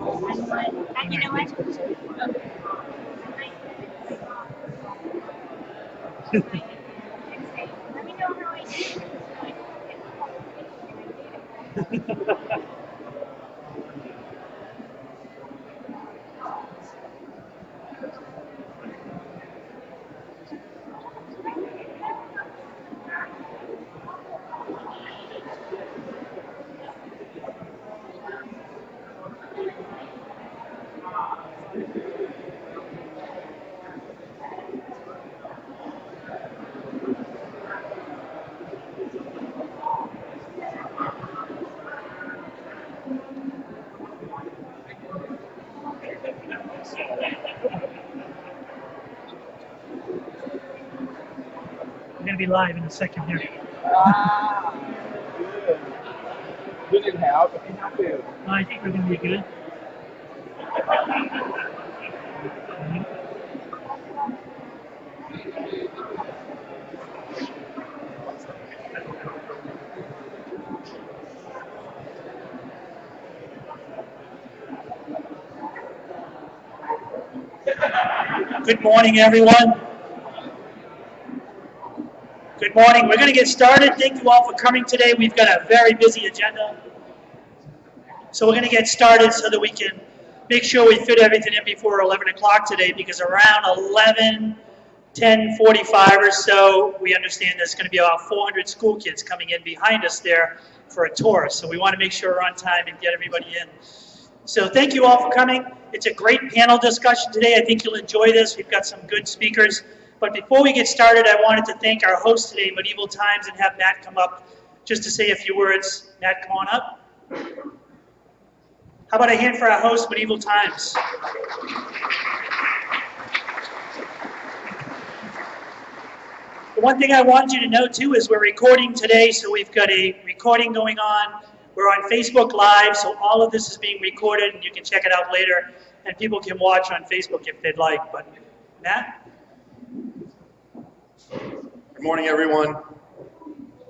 And you know what? Let me know how I did. We're going to be live in a second here. You didn't have, but you have to. I think we're going to be good. Good morning, everyone. Good morning. We're going to get started. Thank you all for coming today. We've got a very busy agenda. So we're going to get started so that we can make sure we fit everything in before 11 o'clock today, because around 10:45 or so, we understand there's going to be about 400 school kids coming in behind us there for a tour. So we want to make sure we're on time and get everybody in. So thank you all for coming. It's a great panel discussion today. I think you'll enjoy this. We've got some good speakers. But before we get started, I wanted to thank our host today, Medieval Times, and have Matt come up just to say a few words. Matt, come on up. How about a hand for our host, Medieval Times? The one thing I wanted you to know, too, is we're recording today, so we've got a recording going on. We're on Facebook Live, so all of this is being recorded, and you can check it out later, and people can watch on Facebook if they'd like. But Matt? Good morning, everyone.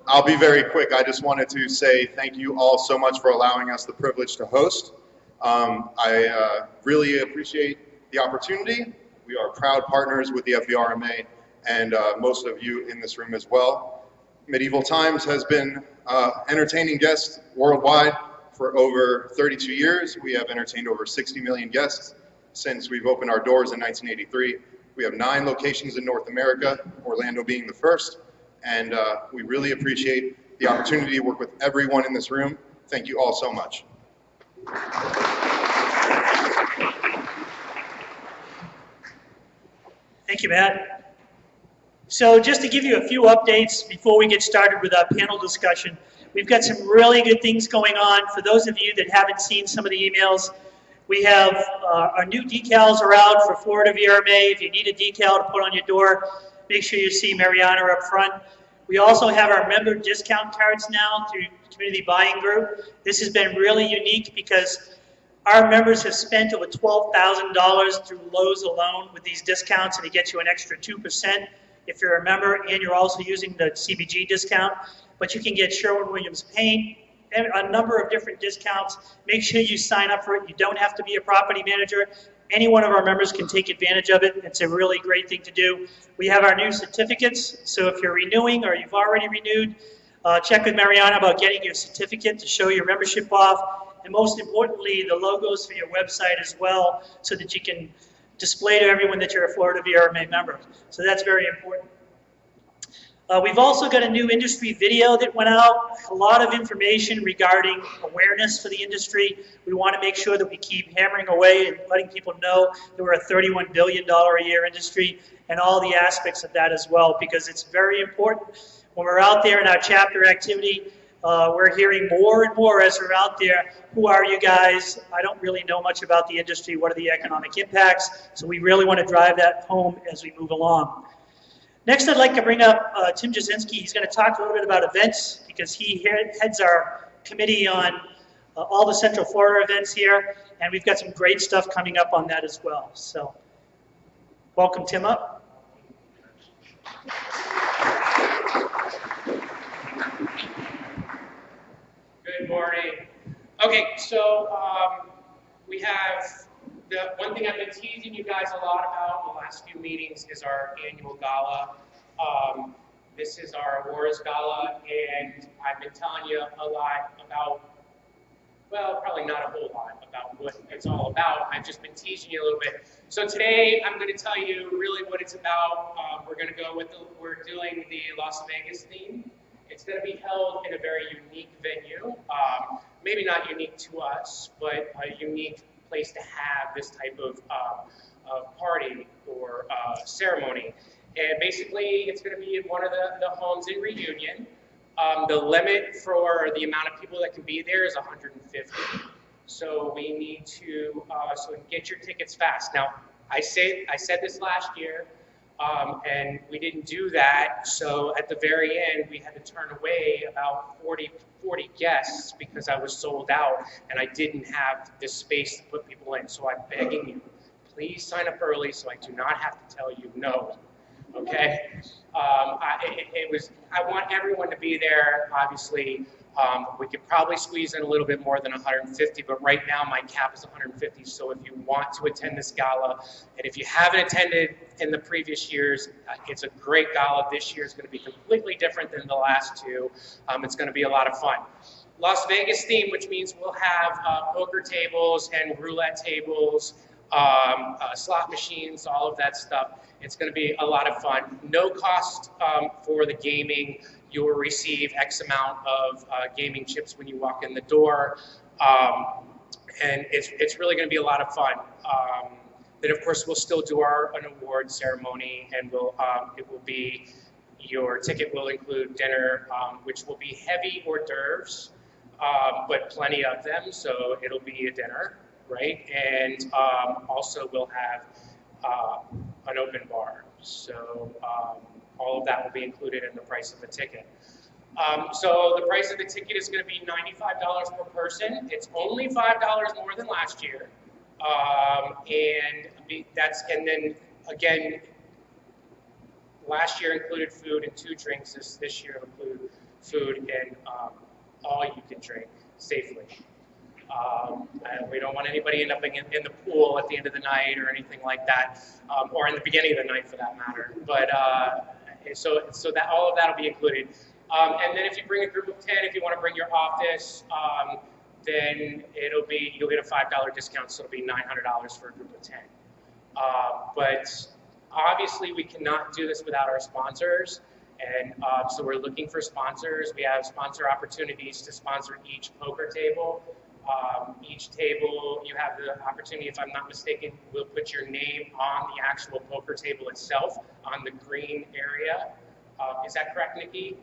I'll be very quick. I just wanted to say thank you all so much for allowing us the privilege to host. I really appreciate the opportunity. We are proud partners with the VRMA and most of you in this room as well. Medieval Times has been entertaining guests worldwide for over 32 years. We have entertained over 60 million guests since we've opened our doors in 1983. We have 9 locations in North America, Orlando being the first, and we really appreciate the opportunity to work with everyone in this room. Thank you all so much. Thank you, Matt. So just to give you a few updates before we get started with our panel discussion, we've got some really good things going on. For those of you that haven't seen some of the emails, we have our new decals are out for Florida VRMA. If you need a decal to put on your door, make sure you see Mariana up front. We also have our member discount cards now through Community Buying Group. This has been really unique because our members have spent over $12,000 through Lowe's alone with these discounts, and it gets you an extra 2% if you're a member, and you're also using the CBG discount. But you can get Sherwin-Williams paint, and a number of different discounts. Make sure you sign up for it. You don't have to be a property manager. Any one of our members can take advantage of it. It's a really great thing to do. We have our new certificates, so if you're renewing or you've already renewed, check with Mariana about getting your certificate to show your membership off. And most importantly, the logos for your website as well, so that you can display to everyone that you're a Florida VRMA member. So that's very important. We've also got a new industry video that went out, a lot of information regarding awareness for the industry. We want to make sure that we keep hammering away and letting people know that we're a $31 billion a year industry and all the aspects of that as well, because it's very important. When we're out there in our chapter activity, we're hearing more and more as we're out there, who are you guys? I don't really know much about the industry. What are the economic impacts? So we really want to drive that home as we move along. Next, I'd like to bring up Tim Jasinski. He's going to talk a little bit about events because he heads our committee on all the Central Florida events here, and we've got some great stuff coming up on that as well. So, welcome Tim up. Good morning. Okay, so we have, the one thing I've been teasing you guys a lot about in the last few meetings is our annual gala. This is our awards gala, and I've been telling you a lot about, well, probably not a whole lot about what it's all about. I've just been teasing you a little bit. So today I'm going to tell you really what it's about. We're going to go with we're doing the Las Vegas theme. It's going to be held in a very unique venue. Maybe not unique to us, but a unique place to have this type of party or ceremony. And basically, it's going to be in one of the homes in Reunion. The limit for the amount of people that can be there is 150. So we need to so get your tickets fast. Now, I said this last year, and we didn't do that. So at the very end, we had to turn away about 40 guests because I was sold out and I didn't have the space to put people in. So I'm begging you, please sign up early so I do not have to tell you no. Okay, I want everyone to be there. Obviously, we could probably squeeze in a little bit more than 150, but right now my cap is 150. So if you want to attend this gala, and if you haven't attended in the previous years, it's a great gala. This year is going to be completely different than the last two. It's going to be a lot of fun. Las Vegas theme, which means we'll have poker tables and roulette tables, slot machines, all of that stuff. It's going to be a lot of fun. No cost for the gaming. You will receive X amount of gaming chips when you walk in the door. And it's really going to be a lot of fun. Then, of course, we'll still do an award ceremony, and it will be, your ticket will include dinner, which will be heavy hors d'oeuvres, but plenty of them, so it'll be a dinner, right? And also we'll have an open bar. So all of that will be included in the price of the ticket. So the price of the ticket is going to be $95 per person. It's only $5 more than last year. And then again, last year included food and 2 drinks. This year will include food and all you can drink safely. And we don't want anybody end up in the pool at the end of the night or anything like that, or in the beginning of the night for that matter. But so that all of that will be included. And then if you bring a group of 10, if you want to bring your office, then you'll get a $5 discount, so it'll be $900 for a group of 10. But obviously we cannot do this without our sponsors. And so we're looking for sponsors. We have sponsor opportunities to sponsor each poker table. Each table, you have the opportunity, if I'm not mistaken, we'll put your name on the actual poker table itself, on the green area. Is that correct, Nikki?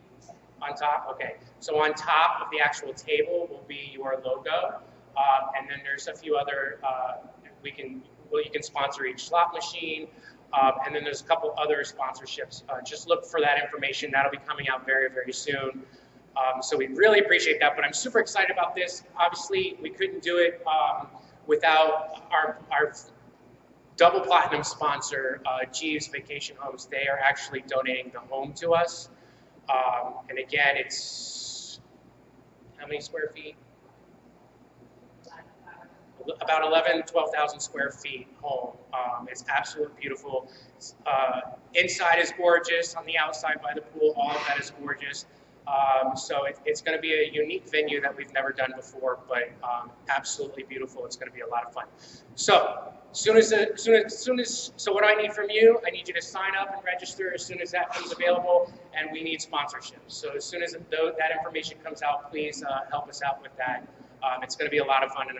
On top? Okay. So on top of the actual table will be your logo. And then there's a few other, you can sponsor each slot machine. And then there's a couple other sponsorships. Just look for that information. That'll be coming out very, very soon. So we really appreciate that, but I'm super excited about this. Obviously, we couldn't do it without our double platinum sponsor, Jeeves Vacation Homes. They are actually donating the home to us. And again, it's how many square feet? About 12,000 square feet home. It's absolutely beautiful. Inside is gorgeous. On the outside by the pool, all of that is gorgeous. So it's going to be a unique venue that we've never done before, but absolutely beautiful. It's going to be a lot of fun. So so what do I need from you? I need you to sign up and register as soon as that comes available, and we need sponsorships. So as soon as that information comes out, please help us out with that. It's going to be a lot of fun and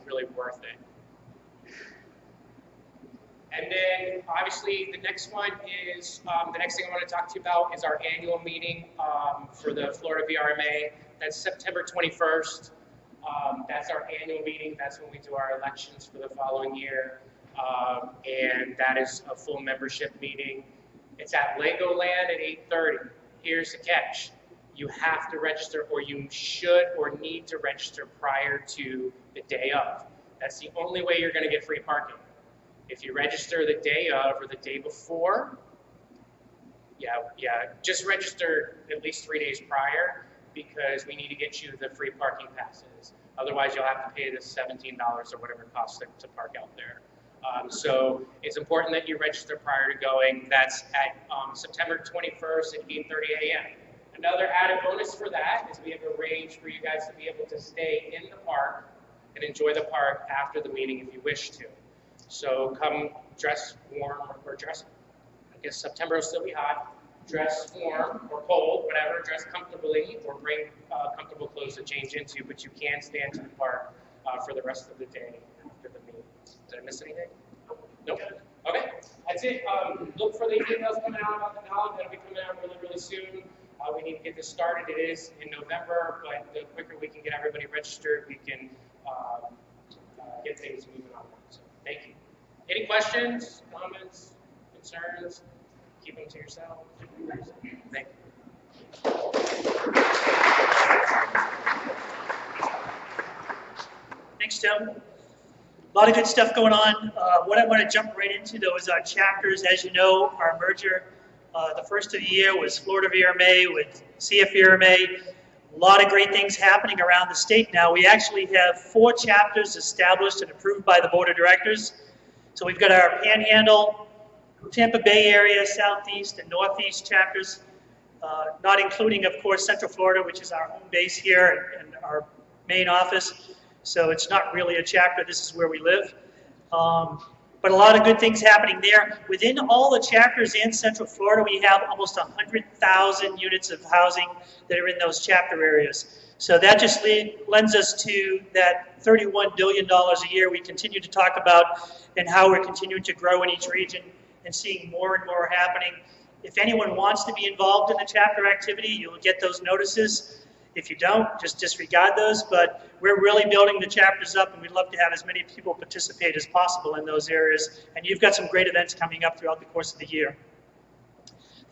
really worth it. And then obviously the next one is, the next thing I want to talk to you about is our annual meeting for the Florida VRMA. That's September 21st. That's our annual meeting. That's when we do our elections for the following year. And that is a full membership meeting. It's at Legoland at 8:30. Here's the catch. You have to register, or you should or need to register prior to the day of. That's the only way you're going to get free parking. If you register the day of or the day before, just register at least 3 days prior, because we need to get you the free parking passes. Otherwise, you'll have to pay the $17 or whatever it costs to park out there. So it's important that you register prior to going. That's at September 21st at 8:30 a.m. Another added bonus for that is we have arranged for you guys to be able to stay in the park and enjoy the park after the meeting if you wish to. So come dress warm or dress, I guess September will still be hot, dress warm or cold, whatever, dress comfortably or bring comfortable clothes to change into, but you can stay into the park for the rest of the day after the meeting. Did I miss anything? Nope. Okay, that's it. Look for the emails coming out about the knowledge. That'll be coming out really, really soon. We need to get this started. It is in November, but the quicker we can get everybody registered, we can get things moving on. So, thank you. Any questions, comments, concerns? Keep them to yourself. Thank you. Thanks, Tim. A lot of good stuff going on. What I want to jump right into, though, is our chapters. As you know, our merger, the first of the year was Florida VRMA with CF VRMA. A lot of great things happening around the state now. We actually have 4 chapters established and approved by the board of directors. So we've got our Panhandle, Tampa Bay area, Southeast, and Northeast chapters, not including, of course, Central Florida, which is our home base here and our main office. So it's not really a chapter, this is where we live. But a lot of good things happening there. Within all the chapters in Central Florida, we have almost 100,000 units of housing that are in those chapter areas. So that just lends us to that $31 billion a year we continue to talk about and how we're continuing to grow in each region and seeing more and more happening. If anyone wants to be involved in the chapter activity, you'll get those notices. If you don't, just disregard those, but we're really building the chapters up and we'd love to have as many people participate as possible in those areas. And you've got some great events coming up throughout the course of the year.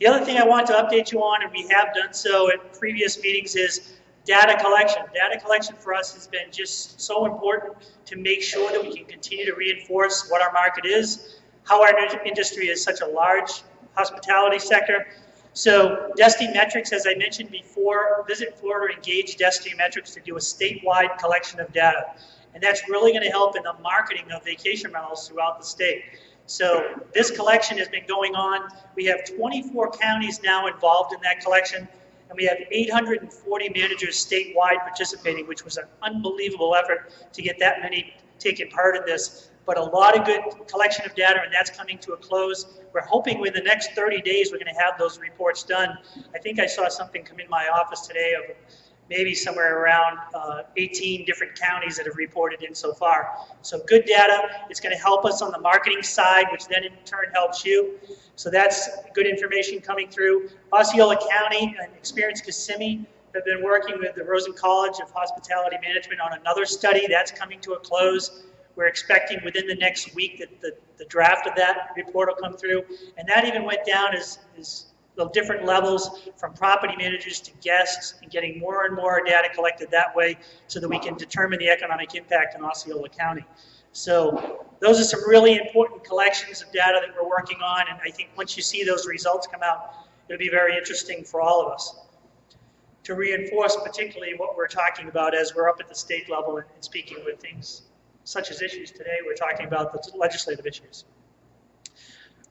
The other thing I want to update you on, and we have done so at previous meetings, is data collection. Data collection for us has been just so important to make sure that we can continue to reinforce what our market is, how our industry is such a large hospitality sector. So Destiny Metrics, as I mentioned before, Visit Florida engaged Destiny Metrics to do a statewide collection of data. And that's really going to help in the marketing of vacation rentals throughout the state. So this collection has been going on. We have 24 counties now involved in that collection, and we have 840 managers statewide participating, which was an unbelievable effort to get that many taking part in this. But a lot of good collection of data, and that's coming to a close. We're hoping within the next 30 days we're going to have those reports done. I think I saw something come in my office today of maybe somewhere around 18 different counties that have reported in so far. So good data. It's going to help us on the marketing side, which then in turn helps you. So that's good information coming through. Osceola County and Experience Kissimmee have been working with the Rosen College of Hospitality Management on another study. That's coming to a close. We're expecting within the next week that the draft of that report will come through. And that even went down as the different levels from property managers to guests and getting more and more data collected that way so that we can determine the economic impact in Osceola County. So those are some really important collections of data that we're working on. And I think once you see those results come out, it'll be very interesting for all of us to reinforce particularly what we're talking about as we're up at the state level and speaking with things such as issues today. We're talking about the legislative issues.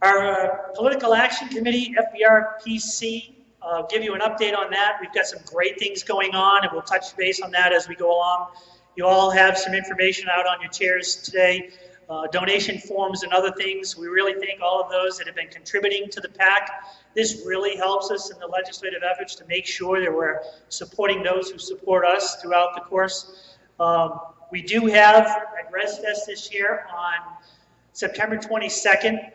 Our Political Action Committee, FVRPC, I'll give you an update on that. We've got some great things going on, and we'll touch base on that as we go along. You all have some information out on your chairs today, donation forms and other things. We really thank all of those that have been contributing to the PAC. This really helps us in the legislative efforts to make sure that we're supporting those who support us throughout the course. We do have at ResFest this year on September 22nd,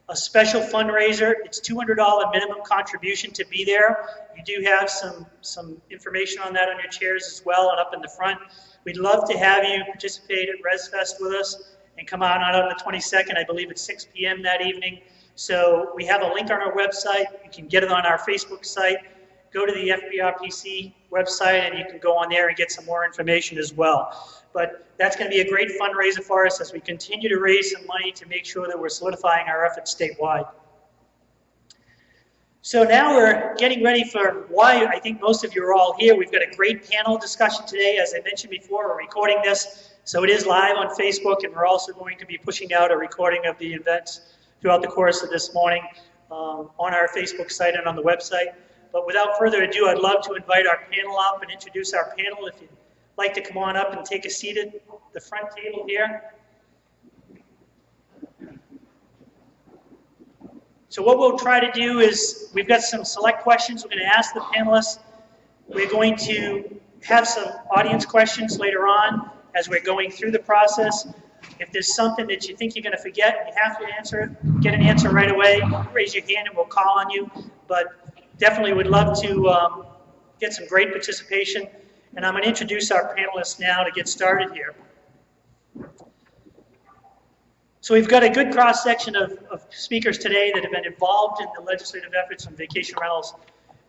a special fundraiser. It's $200 minimum contribution to be there. You do have some information on that on your chairs as well and up in the front. We'd love to have you participate at ResFest with us and come on out on the 22nd. I believe it's 6 p.m. that evening. So we have a link on our website. You can get it on our Facebook site. Go to the FBRPC website and you can go on there and get some more information as well. But that's going to be a great fundraiser for us as we continue to raise some money to make sure that we're solidifying our efforts statewide. So now we're getting ready for why I think most of you are all here. We've got a great panel discussion today. As I mentioned before, we're recording this, so it is live on Facebook, and we're also going to be pushing out a recording of the event throughout the course of this morning on our Facebook site and on the website. But without further ado, I'd love to invite our panel up and introduce our panel. If you'd like to come on up and take a seat at the front table here. So what we'll try to do is, we've got some select questions we're going to ask the panelists. We're going to have some audience questions later on as we're going through the process. If there's something that you think you're going to forget and you have to answer, get an answer right away, raise your hand and we'll call on you. But definitely would love to get some great participation. And I'm going to introduce our panelists now to get started here. So we've got a good cross-section of speakers today that have been involved in the legislative efforts on vacation rentals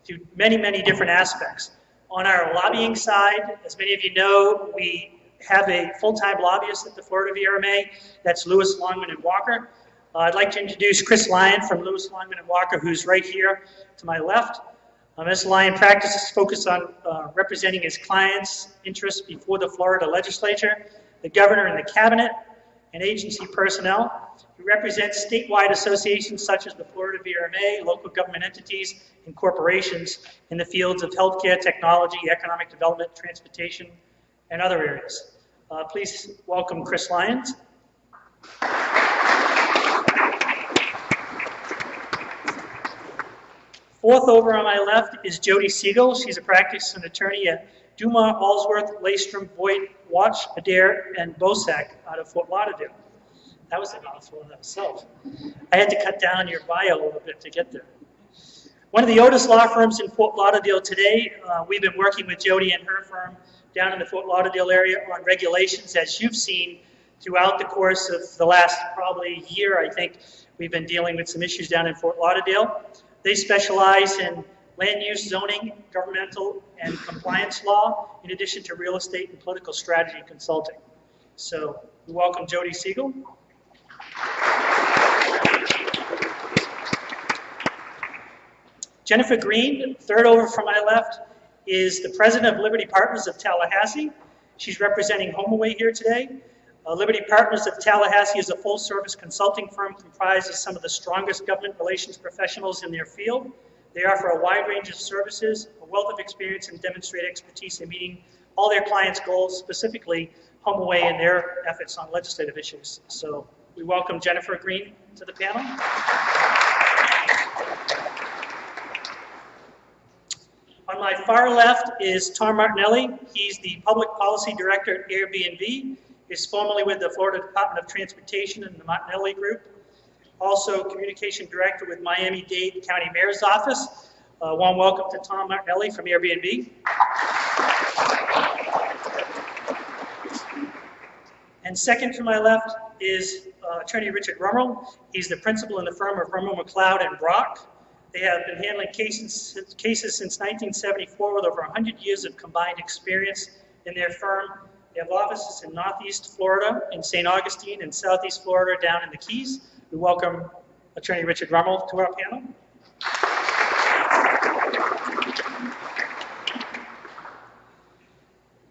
through many, many different aspects. On our lobbying side, as many of you know, we have a full-time lobbyist at the Florida VRMA. That's Lewis, Longman, and Walker. I'd like to introduce Chris Lyon from Lewis, Longman, and Walker, who's right here to my left. Mr. Lyon practices focus on representing his clients' interests before the Florida legislature, the governor, and the cabinet, and agency personnel. He represents statewide associations such as the Florida VRMA, local government entities, and corporations in the fields of healthcare, technology, economic development, transportation, and other areas. Please welcome Chris Lyons. Fourth over on my left is Jody Siegel. She's a practicing attorney at Duma, Allsworth, Laystrom, Voigt, Watch, Adair, and Bosack out of Fort Lauderdale. That was a mouthful in itself. I had to cut down your bio a little bit to get there. One of the oldest law firms in Fort Lauderdale today. We've been working with Jody and her firm down in the Fort Lauderdale area on regulations, as you've seen throughout the course of the last probably year. I think we've been dealing with some issues down in Fort Lauderdale. They specialize in land use, zoning, governmental, and compliance law, in addition to real estate and political strategy consulting. So we welcome Jody Siegel. Jennifer Green, third over from my left, is the president of Liberty Partners of Tallahassee. She's representing HomeAway here today. Liberty Partners of Tallahassee is a full-service consulting firm comprised of some of the strongest government relations professionals in their field. They offer a wide range of services, a wealth of experience, and demonstrate expertise in meeting all their clients' goals, specifically HomeAway and their efforts on legislative issues. So we welcome Jennifer Green to the panel. On my far left is Tom Martinelli. He's the Public Policy Director at Airbnb. He's formerly with the Florida Department of Transportation and the Martinelli Group. Also Communication Director with Miami-Dade County Mayor's Office. Warm welcome to Tom Martinelli from Airbnb. And second to my left is Attorney Richard Rummel. He's the principal in the firm of Rummel, McLeod, and Brock. They have been handling cases since 1974 with over 100 years of combined experience in their firm. They have offices in Northeast Florida, in St. Augustine, and Southeast Florida, down in the Keys. We welcome Attorney Richard Rummel to our panel.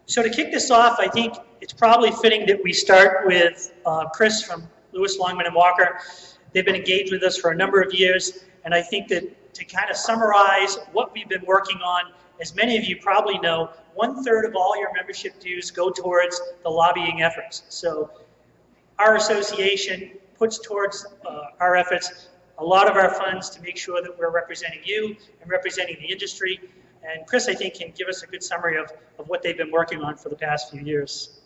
So to kick this off, I think it's probably fitting that we start with Chris from Lewis, Longman, and Walker. They've been engaged with us for a number of years, and I think that to kind of summarize what we've been working on, as many of you probably know, 1/3 of all your membership dues go towards the lobbying efforts. So our association puts towards our efforts a lot of our funds to make sure that we're representing you and representing the industry. And Chris, I think, can give us a good summary of what they've been working on for the past few years.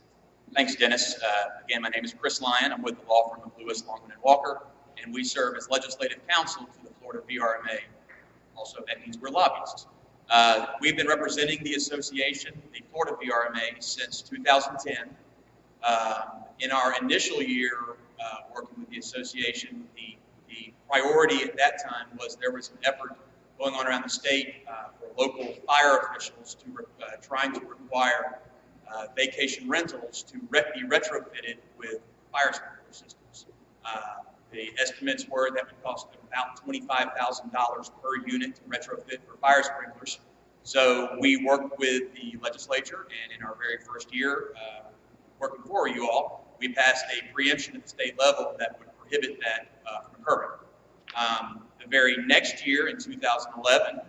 Thanks, Dennis. Again, my name is Chris Lyon. I'm with the law firm of Lewis, Longman, and Walker, and we serve as legislative counsel to the Florida VRMA. Also, that means we're lobbyists. We've been representing the association, the Florida VRMA, since 2010. In our initial year working with the association, the priority at that time was there was an effort going on around the state for local fire officials to trying to require vacation rentals to be retrofitted with fire sprinkler systems. The estimates were that would cost about $25,000 per unit to retrofit for fire sprinklers. So we worked with the legislature, and in our very first year working for you all, we passed a preemption at the state level that would prohibit that from occurring. The very next year, in 2011,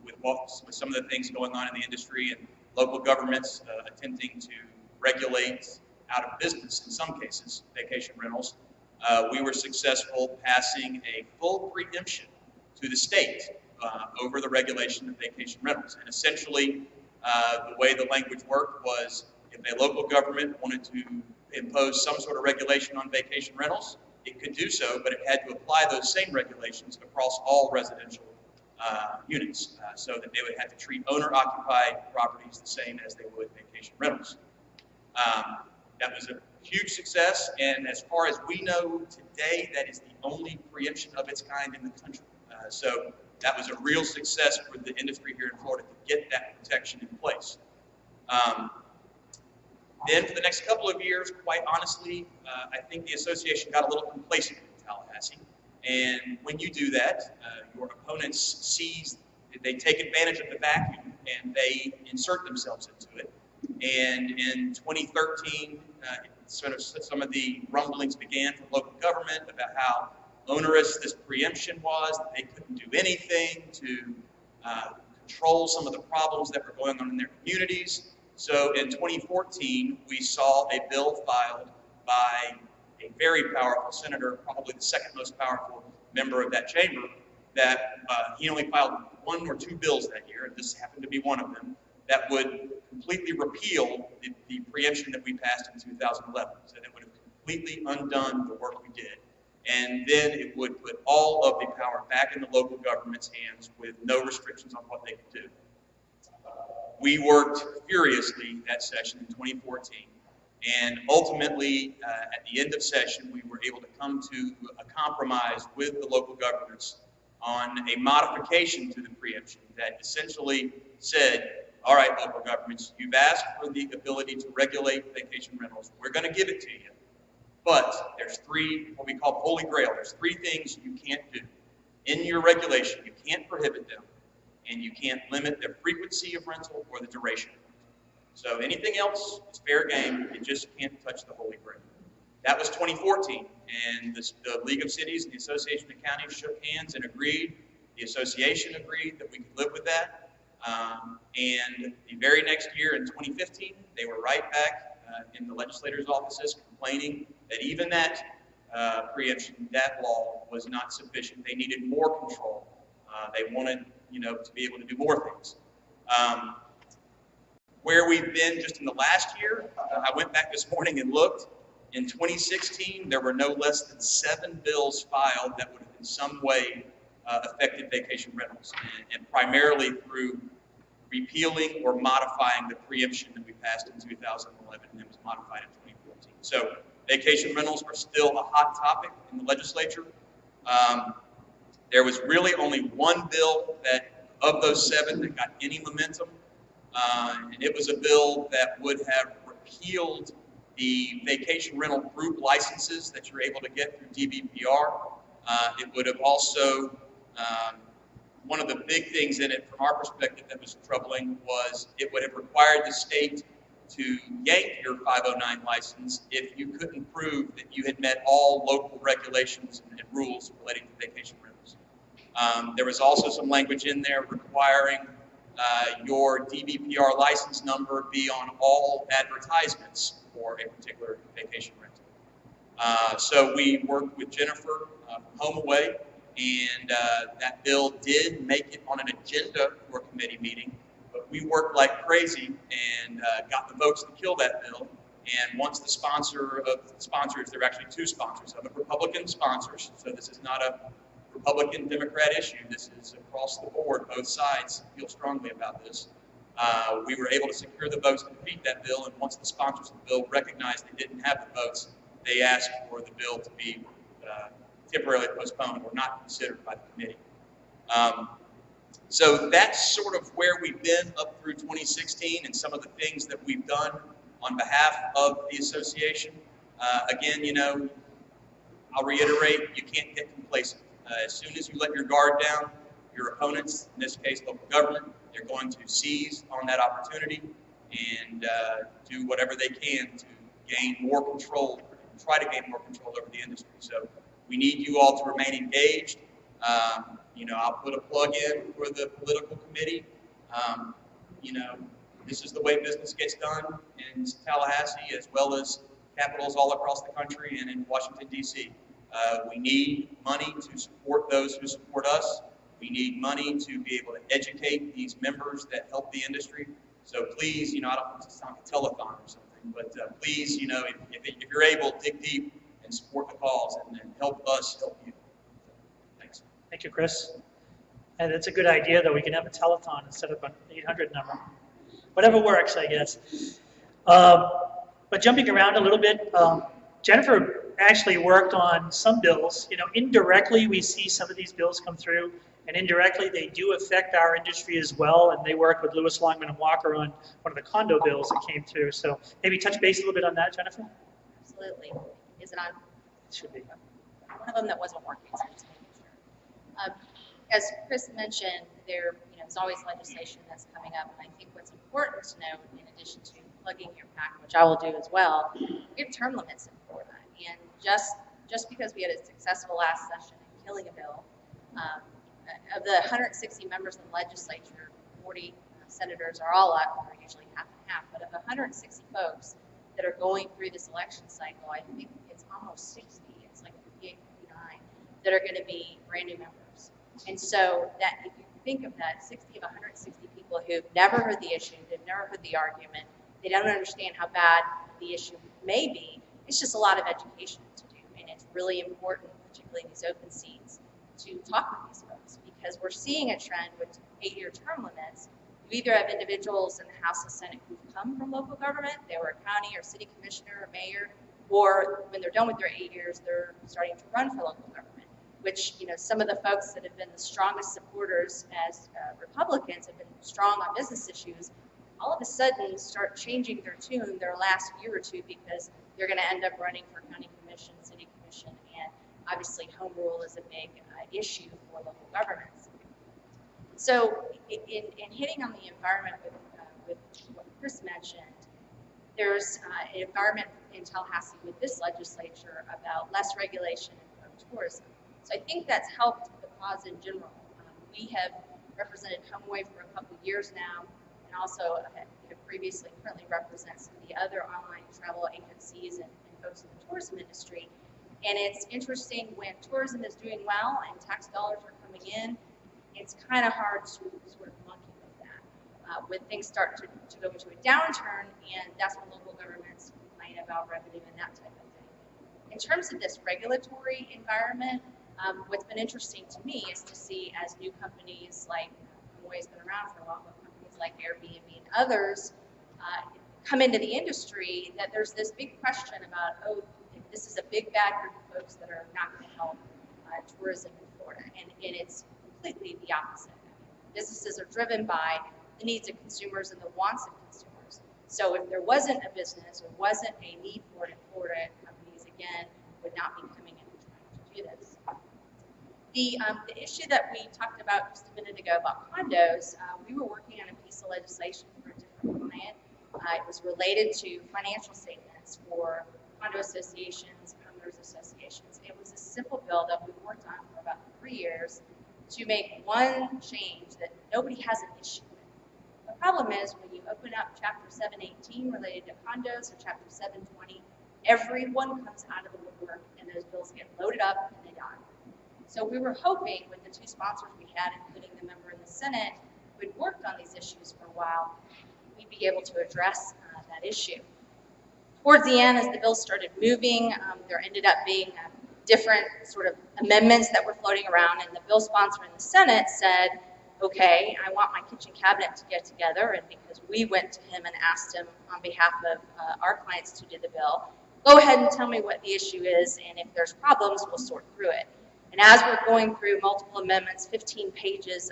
with some of the things going on in the industry and local governments attempting to regulate out of business, in some cases, vacation rentals, we were successful passing a full preemption to the state over the regulation of vacation rentals. And essentially, the way the language worked was if a local government wanted to impose some sort of regulation on vacation rentals, it could do so, but it had to apply those same regulations across all residential units, so that they would have to treat owner-occupied properties the same as they would vacation rentals. That was a huge success, and as far as we know today, that is the only preemption of its kind in the country. So that was a real success for the industry here in Florida to get that protection in place. Then for the next couple of years, quite honestly, I think the association got a little complacent in Tallahassee. And when you do that, your opponents seize, they take advantage of the vacuum and they insert themselves into it. And in 2013, sort of some of the rumblings began from local government about how onerous this preemption was, that they couldn't do anything to control some of the problems that were going on in their communities. So in 2014, we saw a bill filed by a very powerful senator, probably the second most powerful member of that chamber, that he only filed 1 or 2 bills that year, and this happened to be one of them, that would completely repeal the preemption that we passed in 2011. So that would have completely undone the work we did. And then it would put all of the power back in the local government's hands with no restrictions on what they could do. We worked furiously that session in 2014. And ultimately, at the end of session, we were able to come to a compromise with the local governments on a modification to the preemption that essentially said, all right, local governments, you've asked for the ability to regulate vacation rentals. We're going to give it to you. But there's 3, what we call holy grail. There's 3 things you can't do. In your regulation, you can't prohibit them, and you can't limit the frequency of rental or the duration. So anything else is fair game. You just can't touch the holy grail. That was 2014, and the League of Cities and the Association of Counties shook hands and agreed. The association agreed that we could live with that. And the very next year, in 2015, they were right back in the legislators' offices complaining that even that preemption, that law was not sufficient. They needed more control. They wanted, to be able to do more things. Where we've been just in the last year, I went back this morning and looked. In 2016, there were no less than 7 bills filed that would have in some way affected vacation rentals, and primarily through repealing or modifying the preemption that we passed in 2011 and then was modified in 2014. So vacation rentals are still a hot topic in the legislature. There was really only 1 bill that, of those 7, that got any momentum. And it was a bill that would have repealed the vacation rental group licenses that you're able to get through DVPR. It would have also, one of the big things in it from our perspective that was troubling was it would have required the state to yank your 509 license if you couldn't prove that you had met all local regulations and rules relating to vacation rentals. There was also some language in there requiring your DVPR license number be on all advertisements for a particular vacation rental. So we worked with Jennifer from HomeAway, and that bill did make it on an agenda for a committee meeting, but we worked like crazy and got the votes to kill that bill. And once the sponsor of the sponsors, there are actually 2 sponsors of it, Republican sponsors, so this is not a Republican Democrat issue. This is across the board. Both sides feel strongly about this. We were able to secure the votes to defeat that bill, and once the sponsors of the bill recognized they didn't have the votes, they asked for the bill to be temporarily postponed or not considered by the committee. So that's sort of where we've been up through 2016 and some of the things that we've done on behalf of the association. Again, I'll reiterate, you can't get complacent. As soon as you let your guard down, your opponents, in this case local government, they're going to seize on that opportunity and do whatever they can to gain more control, try to gain more control over the industry. So we need you all to remain engaged. I'll put a plug in for the political committee. This is the way business gets done in Tallahassee as well as capitals all across the country and in Washington, D.C. We need money to support those who support us. We need money to be able to educate these members that help the industry. So please, I don't want to sound like a telethon or something, but please, if you're able, dig deep and support the cause and help us help you. Thanks. Thank you, Chris. And it's a good idea that we can have a telethon instead of an 800 number. Whatever works, I guess. But jumping around a little bit, Jennifer actually worked on some bills. Indirectly we see some of these bills come through, and indirectly they do affect our industry as well. And they worked with Lewis, Longman, and Walker on one of the condo bills that came through. So maybe touch base a little bit on that, Jennifer? Absolutely. Is it on? It should be. One of them that wasn't working, so just making sure. As Chris mentioned, there's always legislation that's coming up, and I think what's important to note, in addition to plugging your pack, which I will do as well, we have term limits in Florida, and just because we had a successful last session in killing a bill, of the 160 members in the legislature, 40 senators are all up, or usually half and half, but of the 160 folks that are going through this election cycle, I think it's almost 60, it's like 58, 59, that are going to be brand new members. And so that, if you think of that, 60 of 160 people who've never heard the issue, they've never heard the argument, they don't understand how bad the issue may be, it's just a lot of education to do. And it's really important, particularly in these open seats, to talk with these folks, because we're seeing a trend with 8-year term limits. You either have individuals in the House and Senate who've come from local government, they were a county or city commissioner or mayor, or when they're done with their 8 years, they're starting to run for local government, which, some of the folks that have been the strongest supporters as Republicans have been strong on business issues, all of a sudden start changing their tune their last year or two, because they're going to end up running for county commission, city commission, and obviously home rule is a big issue for local governments. So in hitting on the environment with what Chris mentioned, there's an environment in Tallahassee with this legislature about less regulation and pro-tourism. So I think that's helped the cause in general. We have represented HomeAway for a couple of years now, and also have previously currently represent some of the other online travel agencies and folks in the tourism industry. And it's interesting, when tourism is doing well and tax dollars are coming in, it's kind of hard to sort of monkey with that. When things start to go into a downturn, and that's when local governments complain about revenue and that type of thing. In terms of this regulatory environment, what's been interesting to me is to see, as new companies like HomeAway's been around for a while, but companies like Airbnb and others come into the industry, that there's this big question about, this is a big bad group of folks that are not going to help tourism in Florida, and it's completely the opposite. Businesses are driven by the needs of consumers and the wants of consumers. So if there wasn't a business or wasn't a need for it in Florida, companies again would not be coming in and trying to do this. The issue that we talked about just a minute ago about condos, we were working on a piece of legislation for a different client. It was related to financial statements for condo associations, homeowners associations. It was a simple bill that we worked on for about 3 years to make one change that nobody has an issue with. The problem is, when you open up Chapter 718 related to condos or Chapter 720, everyone comes out of the woodwork and those bills get loaded up and they die. So we were hoping, with the two sponsors we had, including the member in the Senate, who had worked on these issues for a while, we'd be able to address that issue. Towards the end, as the bill started moving, there ended up being different sort of amendments that were floating around, and the bill sponsor in the Senate said, okay, I want my kitchen cabinet to get together, and because we went to him and asked him on behalf of our clients to do the bill, go ahead and tell me what the issue is, and if there's problems, we'll sort through it. And as we're going through multiple amendments, 15 pages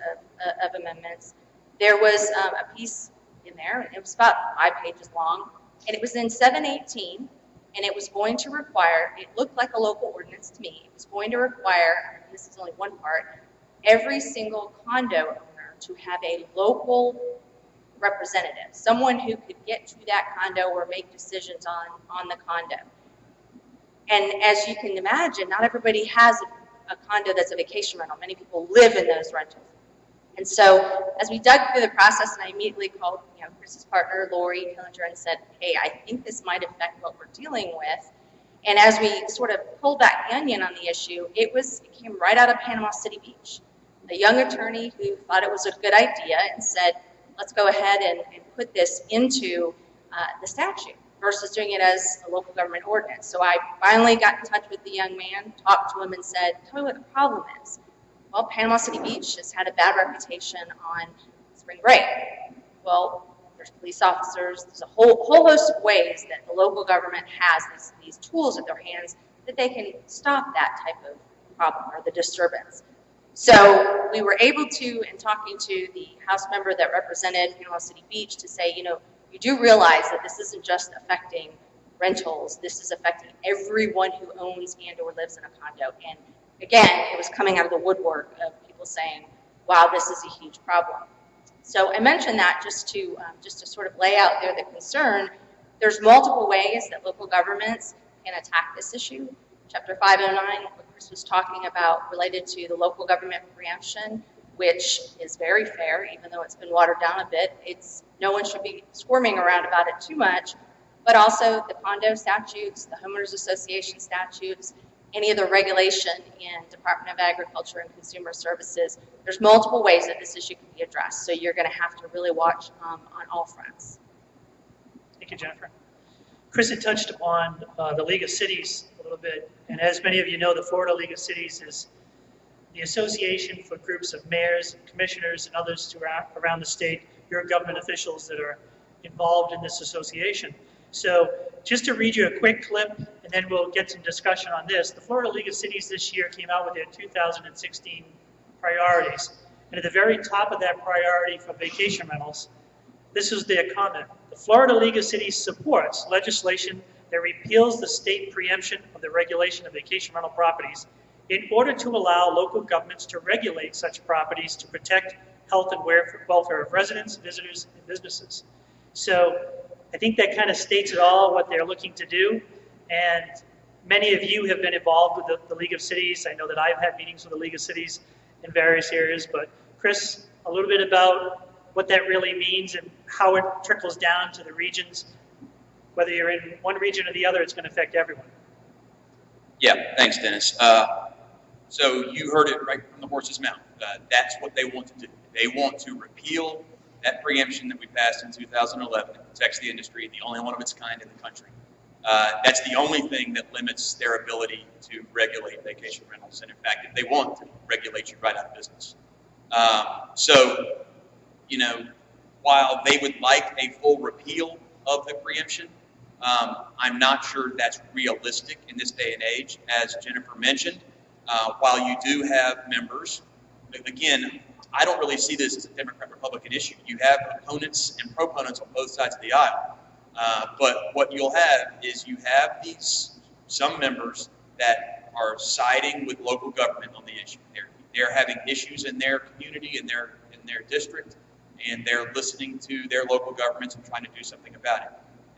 of amendments, there was a piece in there, and it was about 5 pages long, and it was in 718, and it was going to require, it looked like a local ordinance to me, it was going to require, and this is only one part, every single condo owner to have a local representative, someone who could get to that condo or make decisions on the condo. And as you can imagine, not everybody has a condo that's a vacation rental. Many people live in those rentals. And so as we dug through the process, and I immediately called Chris's partner, Lori Hillinger, and said, hey, I think this might affect what we're dealing with. And as we sort of pulled back the onion on the issue, it came right out of Panama City Beach. A young attorney who thought it was a good idea and said, let's go ahead and put this into the statute versus doing it as a local government ordinance. So I finally got in touch with the young man, talked to him, and said, tell me what the problem is. Well, Panama City Beach has had a bad reputation on spring break. Well, there's police officers, there's a whole host of ways that the local government has these tools at their hands that they can stop that type of problem or the disturbance. So we were able to, in talking to the House member that represented Panama City Beach, to say, you do realize that this isn't just affecting rentals, this is affecting everyone who owns and or lives in a condo. And again, it was coming out of the woodwork of people saying, wow, this is a huge problem. So I mentioned that just to sort of lay out there the concern. There's multiple ways that local governments can attack this issue. Chapter 509, what Chris was talking about, related to the local government preemption, which is very fair, even though it's been watered down a bit. No one should be squirming around about it too much, but also the condo statutes, the homeowners association statutes, any of the regulation in Department of Agriculture and Consumer Services. There's multiple ways that this issue can be addressed, so you're going to have to really watch on all fronts. Thank you, Jennifer. Chris had touched upon the League of Cities a little bit, and as many of you know, the Florida League of Cities is the association for groups of mayors, commissioners, and others around the state, your government officials that are involved in this association. So just to read you a quick clip, and then we'll get some discussion on this. The Florida League of Cities this year came out with their 2016 priorities. And at the very top of that priority for vacation rentals, this is their comment. The Florida League of Cities supports legislation that repeals the state preemption of the regulation of vacation rental properties in order to allow local governments to regulate such properties to protect health and welfare of residents, visitors, and businesses. So I think that kind of states it all, what they're looking to do. And many of you have been involved with the League of Cities. I know that I've had meetings with the League of Cities in various areas. But Chris, a little bit about what that really means and how it trickles down to the regions. Whether you're in one region or the other, it's going to affect everyone. Yeah, thanks, Dennis. So you heard it right from the horse's mouth. That's what they want to do. They want to repeal that preemption that we passed in 2011 that protects the industry, the only one of its kind in the country. That's the only thing that limits their ability to regulate vacation rentals. And in fact, if they want to regulate you right out of business. So, while they would like a full repeal of the preemption, I'm not sure that's realistic in this day and age. As Jennifer mentioned, while you do have members, again, I don't really see this as a Democrat-Republican issue. You have opponents and proponents on both sides of the aisle. But what you'll have is you have some members that are siding with local government on the issue. They're having issues in their community, in their district, and they're listening to their local governments and trying to do something about it.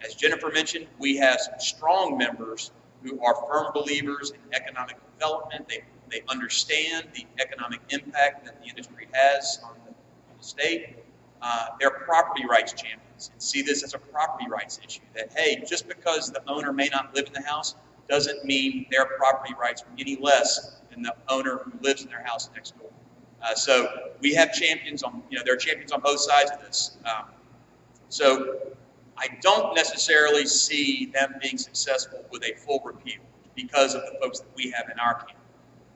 As Jennifer mentioned, we have some strong members who are firm believers in economic development. They understand the economic impact that the industry has on the state. They're property rights champions and see this as a property rights issue. That, hey, just because the owner may not live in the house doesn't mean their property rights are any less than the owner who lives in their house next door. So we have champions on, there are champions on both sides of this. So I don't necessarily see them being successful with a full repeal because of the folks that we have in our camp.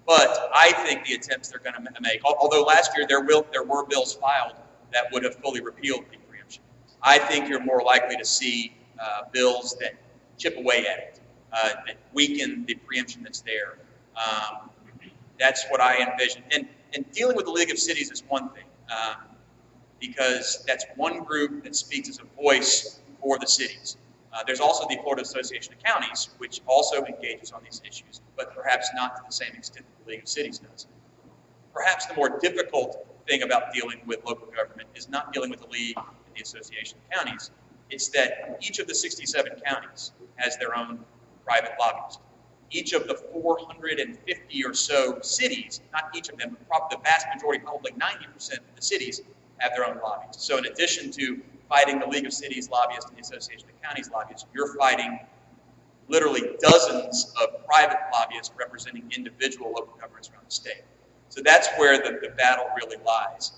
But I think the attempts they're going to make, although last year there were bills filed that would have fully repealed the preemption, I think you're more likely to see bills that chip away at it, that weaken the preemption that's there. That's what I envision. And dealing with the League of Cities is one thing, because that's one group that speaks as a voice for the cities. There's also the Florida Association of Counties, which also engages on these issues, but perhaps not to the same extent that the League of Cities does. Perhaps the more difficult thing about dealing with local government is not dealing with the League and the Association of Counties. It's that each of the 67 counties has their own private lobbyist. Each of the 450 or so cities, not each of them, but probably the vast majority, probably 90% of the cities have their own lobbyists. So in addition to fighting the League of Cities lobbyists and the Association of Counties lobbyists, you're fighting literally dozens of private lobbyists representing individual local governments around the state. So that's where the battle really lies.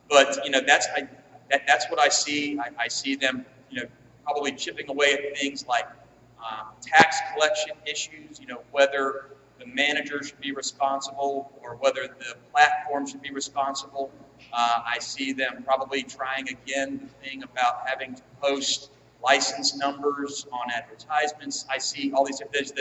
But you know, that's what I see. I see them, you know, probably chipping away at things like tax collection issues. You know, whether the manager should be responsible or whether the platform should be responsible. I see them probably trying again the thing about having to post license numbers on advertisements. I see all these things.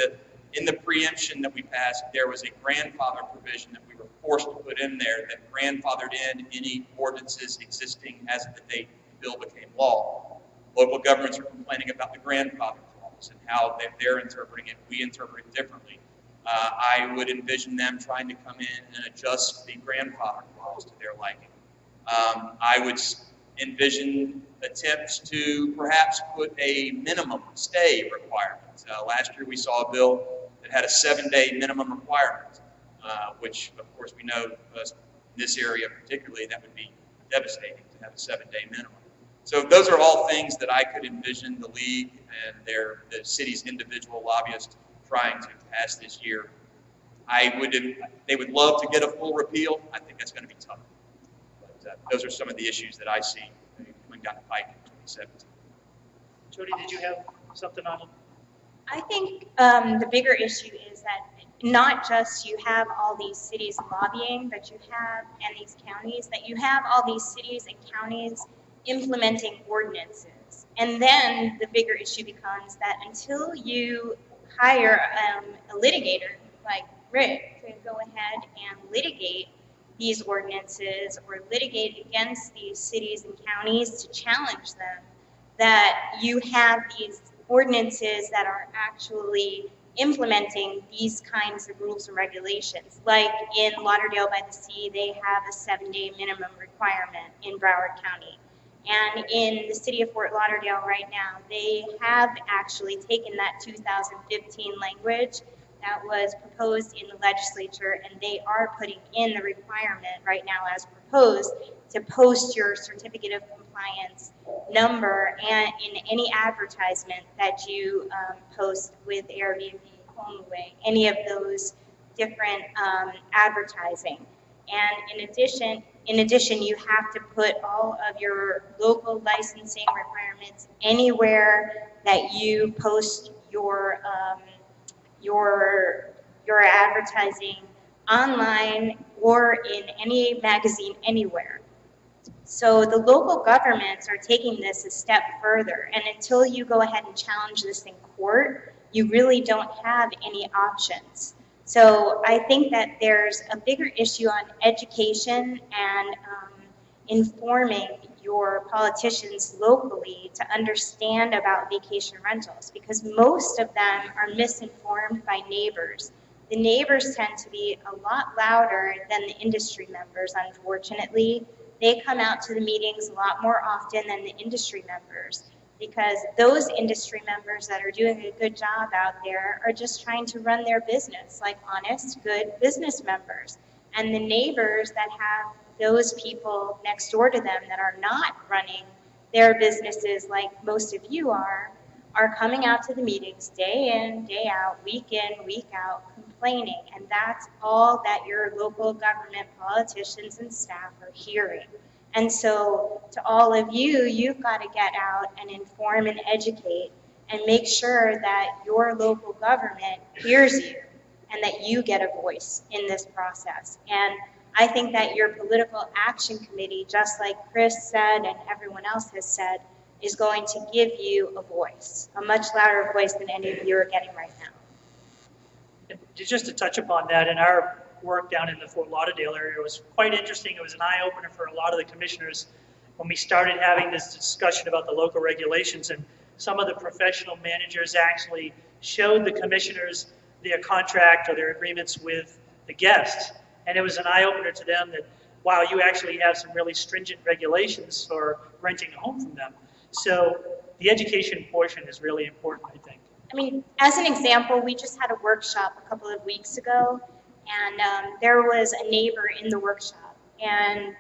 In the preemption that we passed, there was a grandfather provision that we were forced to put in there that grandfathered in any ordinances existing as of the date the bill became law. Local governments are complaining about the grandfather clause and how they're interpreting it. We interpret it differently. I would envision them trying to come in and adjust the grandfather clause to their liking. I would envision attempts to perhaps put a minimum stay requirement. Last year we saw a bill that had a 7-day minimum requirement, which of course we know in this area particularly that would be devastating to have a 7-day minimum. So those are all things that I could envision the league and the city's individual lobbyists trying to pass this year. They would love to get a full repeal. I think that's going to be tough. But those are some of the issues that I see coming down the pike in 2017. Jody, did you have something on it? I think the bigger issue is that not just you have all these cities lobbying, but you have, and these counties, that you have all these cities and counties implementing ordinances. And then the bigger issue becomes that until you hire a litigator like Rick to go ahead and litigate these ordinances or litigate against these cities and counties to challenge them, that you have these ordinances that are actually implementing these kinds of rules and regulations. Like in Lauderdale by the Sea, they have a 7-day minimum requirement in Broward County. And in the city of Fort Lauderdale right now, they have actually taken that 2015 language that was proposed in the legislature, and they are putting in the requirement right now as proposed to post your certificate of compliance number and in any advertisement that you post with Airbnb, HomeAway, any of those different advertising. And in addition, you have to put all of your local licensing requirements anywhere that you post your advertising online or in any magazine anywhere. So the local governments are taking this a step further, and until you go ahead and challenge this in court, you really don't have any options. So I think that there's a bigger issue on education and informing your politicians locally to understand about vacation rentals, because most of them are misinformed by neighbors. The neighbors tend to be a lot louder than the industry members, unfortunately. They come out to the meetings a lot more often than the industry members, because those industry members that are doing a good job out there are just trying to run their business like honest, good business members. And the neighbors that have those people next door to them that are not running their businesses like most of you are coming out to the meetings day in, day out, week in, week out, complaining. And that's all that your local government politicians and staff are hearing. And so to all of you, you've got to get out and inform and educate and make sure that your local government hears you and that you get a voice in this process. And I think that your political action committee, just like Chris said and everyone else has said, is going to give you a voice, a much louder voice than any of you are getting right now. And just to touch upon that, in our work down in the Fort Lauderdale area, was quite interesting. It was an eye-opener for a lot of the commissioners when we started having this discussion about the local regulations. And some of the professional managers actually showed the commissioners their contract or their agreements with the guests. And it was an eye-opener to them that, wow, you actually have some really stringent regulations for renting a home from them. So the education portion is really important, I think. I mean, as an example, we just had a workshop a couple of weeks ago, and there was a neighbor in the workshop, and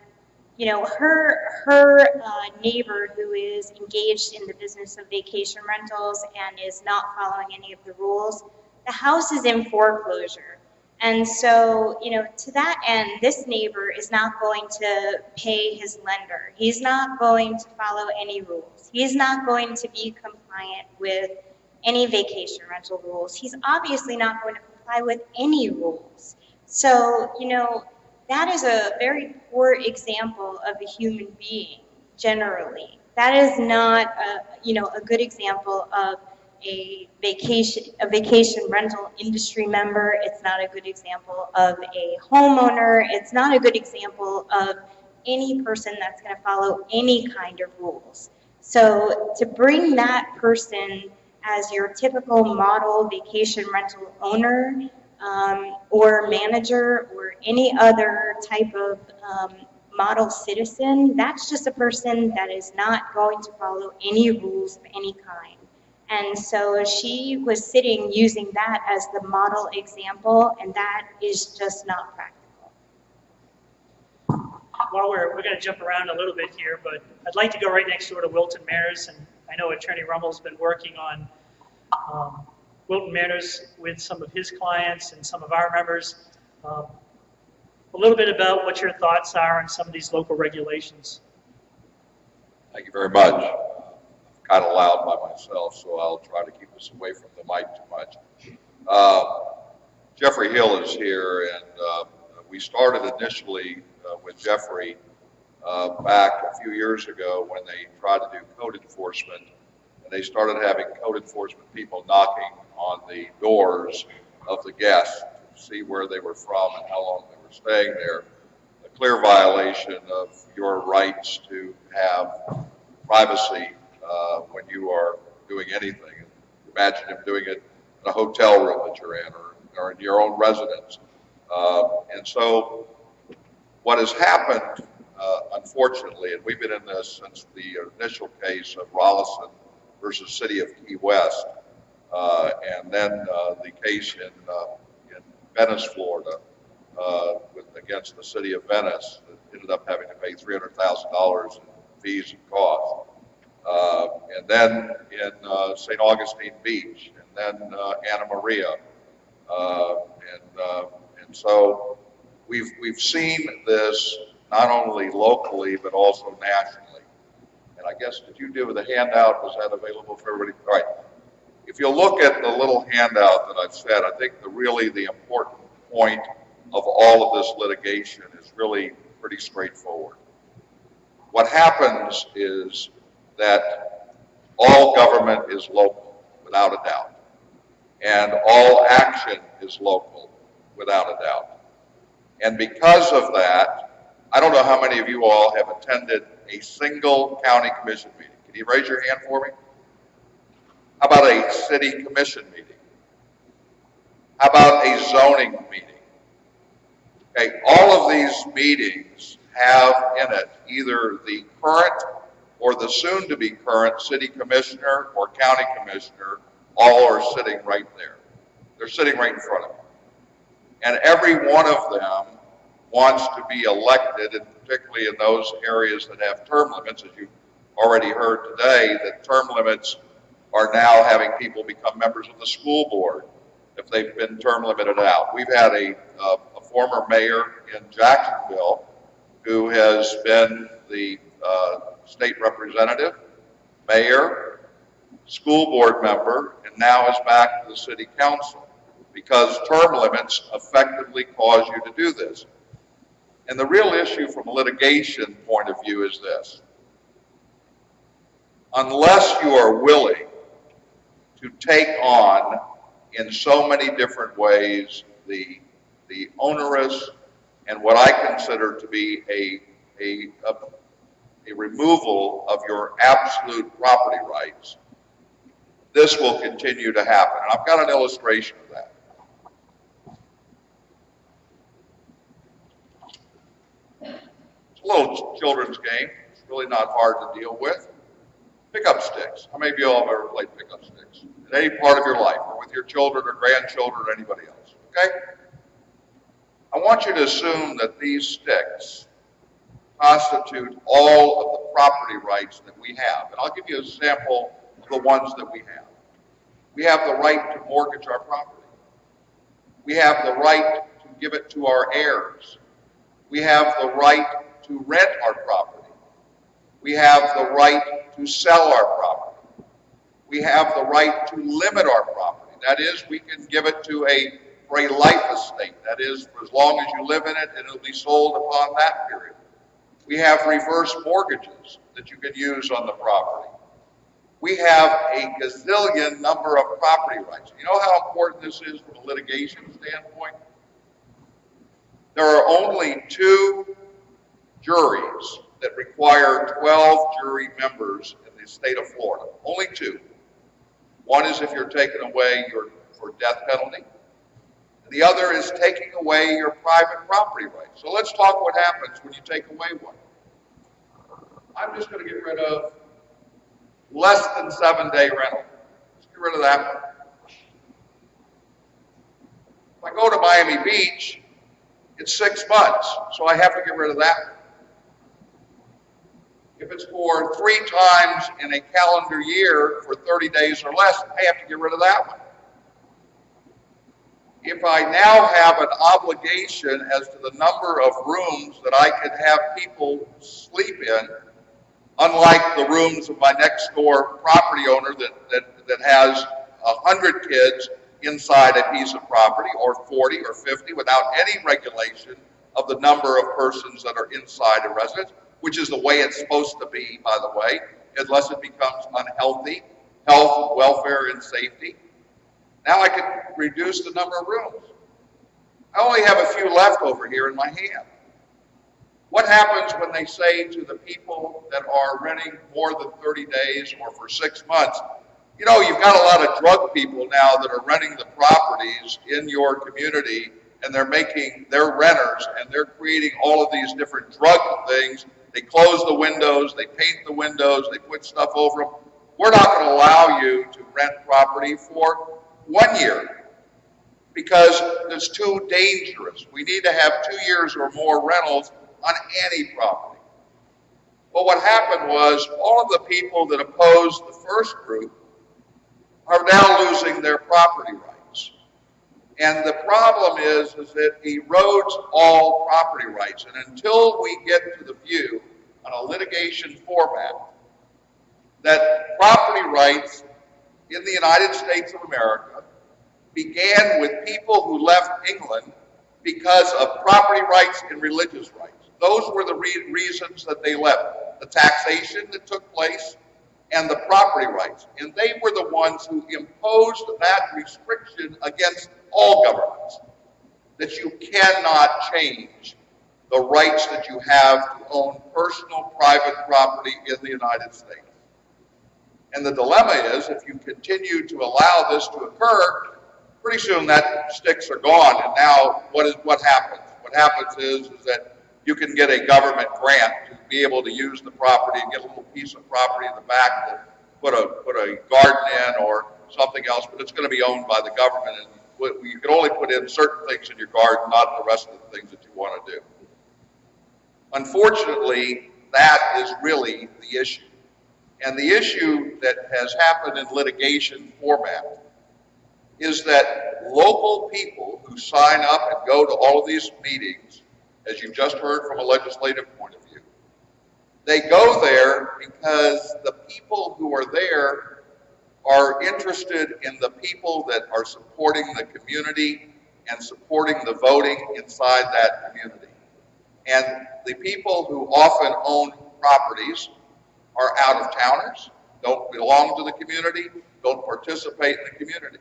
you know, her neighbor who is engaged in the business of vacation rentals and is not following any of the rules, the house is in foreclosure. And so, you know, to that end, this neighbor is not going to pay his lender. He's not going to follow any rules. He's not going to be compliant with any vacation rental rules. He's obviously not going to comply with any rules. So, you know, that is a very poor example of a human being, generally. That is not a good example of a vacation rental industry member. It's not a good example of a homeowner. It's not a good example of any person that's going to follow any kind of rules. So to bring that person as your typical model vacation rental owner or manager or any other type of model citizen, that's just a person that is not going to follow any rules of any kind. And so she was sitting using that as the model example, and that is just not practical. Well, we're going to jump around a little bit here, but I'd like to go right next door to Wilton Manors, and I know Attorney Rummel's been working on Wilton Manors with some of his clients and some of our members. A little bit about what your thoughts are on some of these local regulations. Thank you very much. I'm kind of loud by myself, so I'll try to keep this away from the mic too much. Jeffrey Hill is here, and we started initially with Jeffrey back a few years ago when they tried to do code enforcement, and they started having code enforcement people knocking on the doors of the guests to see where they were from and how long they were staying there. A clear violation of your rights to have privacy when you are doing anything. Imagine him doing it in a hotel room that you're in or in your own residence. And so what has happened, unfortunately, and we've been in this since the initial case of Rollison versus City of Key West, and then the case in Venice, Florida, against the City of Venice, that ended up having to pay $300,000 in fees and costs. And then in St. Augustine Beach, and then Anna Maria, and so we've seen this not only locally but also nationally. And I guess, did you do the handout? Was that available for everybody? All right. If you look at the little handout that I've said, I think the important point of all of this litigation is really pretty straightforward. What happens is that all government is local, without a doubt. And all action is local, without a doubt. And because of that, I don't know how many of you all have attended a single county commission meeting. Can you raise your hand for me? How about a city commission meeting? How about a zoning meeting? Okay, all of these meetings have in it either the current or the soon-to-be current city commissioner or county commissioner. All are sitting right there. They're sitting right in front of you. And every one of them wants to be elected, and particularly in those areas that have term limits, as you've already heard today, that term limits are now having people become members of the school board if they've been term limited out. We've had a former mayor in Jacksonville who has been the state representative, mayor, school board member, and now is back to the city council because term limits effectively cause you to do this. And the real issue from a litigation point of view is this. Unless you are willing to take on, in so many different ways, the onerous and what I consider to be a removal of your absolute property rights, this will continue to happen. And I've got an illustration of that. It's a little children's game. It's really not hard to deal with. Pickup sticks. How many of you all have ever played pickup sticks? In any part of your life, or with your children or grandchildren or anybody else, okay? I want you to assume that these sticks constitute all of the property rights that we have. And I'll give you a sample of the ones that we have. We have the right to mortgage our property. We have the right to give it to our heirs. We have the right to rent our property. We have the right to sell our property. We have the right to limit our property. That is, we can give it for a life estate. That is, for as long as you live in it, and it'll be sold upon that period. We have reverse mortgages that you can use on the property. We have a gazillion number of property rights. You know how important this is from a litigation standpoint? There are only 2 juries that require 12 jury members in the state of Florida. Only 2. One is if you're taken away for death penalty. The other is taking away your private property rights. So let's talk what happens when you take away one. I'm just going to get rid of less than 7-day rental. Let's get rid of that one. If I go to Miami Beach, it's 6 months, so I have to get rid of that one. If it's for 3 times in a calendar year for 30 days or less, I have to get rid of that one. If I now have an obligation as to the number of rooms that I could have people sleep in, unlike the rooms of my next door property owner that has 100 kids inside a piece of property, or 40 or 50, without any regulation of the number of persons that are inside a residence, which is the way it's supposed to be, by the way, unless it becomes unhealthy, health, welfare, and safety. Now I can reduce the number of rooms. I only have a few left over here in my hand. What happens when they say to the people that are renting more than 30 days or for 6 months, you know, you've got a lot of drug people now that are renting the properties in your community, and they're renters, and they're creating all of these different drug things. They close the windows, they paint the windows, they put stuff over them. We're not going to allow you to rent property for 1 year because it's too dangerous. We need to have 2 years or more rentals on any property. But what happened was all of the people that opposed the first group are now losing their property rights. And the problem is that it erodes all property rights. And until we get to the view on a litigation format that property rights in the United States of America began with people who left England because of property rights and religious rights. Those were the reasons that they left. The taxation that took place and the property rights. And they were the ones who imposed that restriction against all governments, that you cannot change the rights that you have to own personal private property in the United States. And the dilemma is, if you continue to allow this to occur, pretty soon that sticks are gone. And now what happens? What happens is that you can get a government grant to be able to use the property and get a little piece of property in the back to put a garden in or something else, but it's going to be owned by the government, and you can only put in certain things in your garden, not the rest of the things that you want to do. Unfortunately, that is really the issue. And the issue that has happened in litigation format is that local people who sign up and go to all of these meetings, as you just heard from a legislative point of view, they go there because the people who are there are interested in the people that are supporting the community and supporting the voting inside that community. And the people who often own properties are out-of-towners, don't belong to the community, don't participate in the community.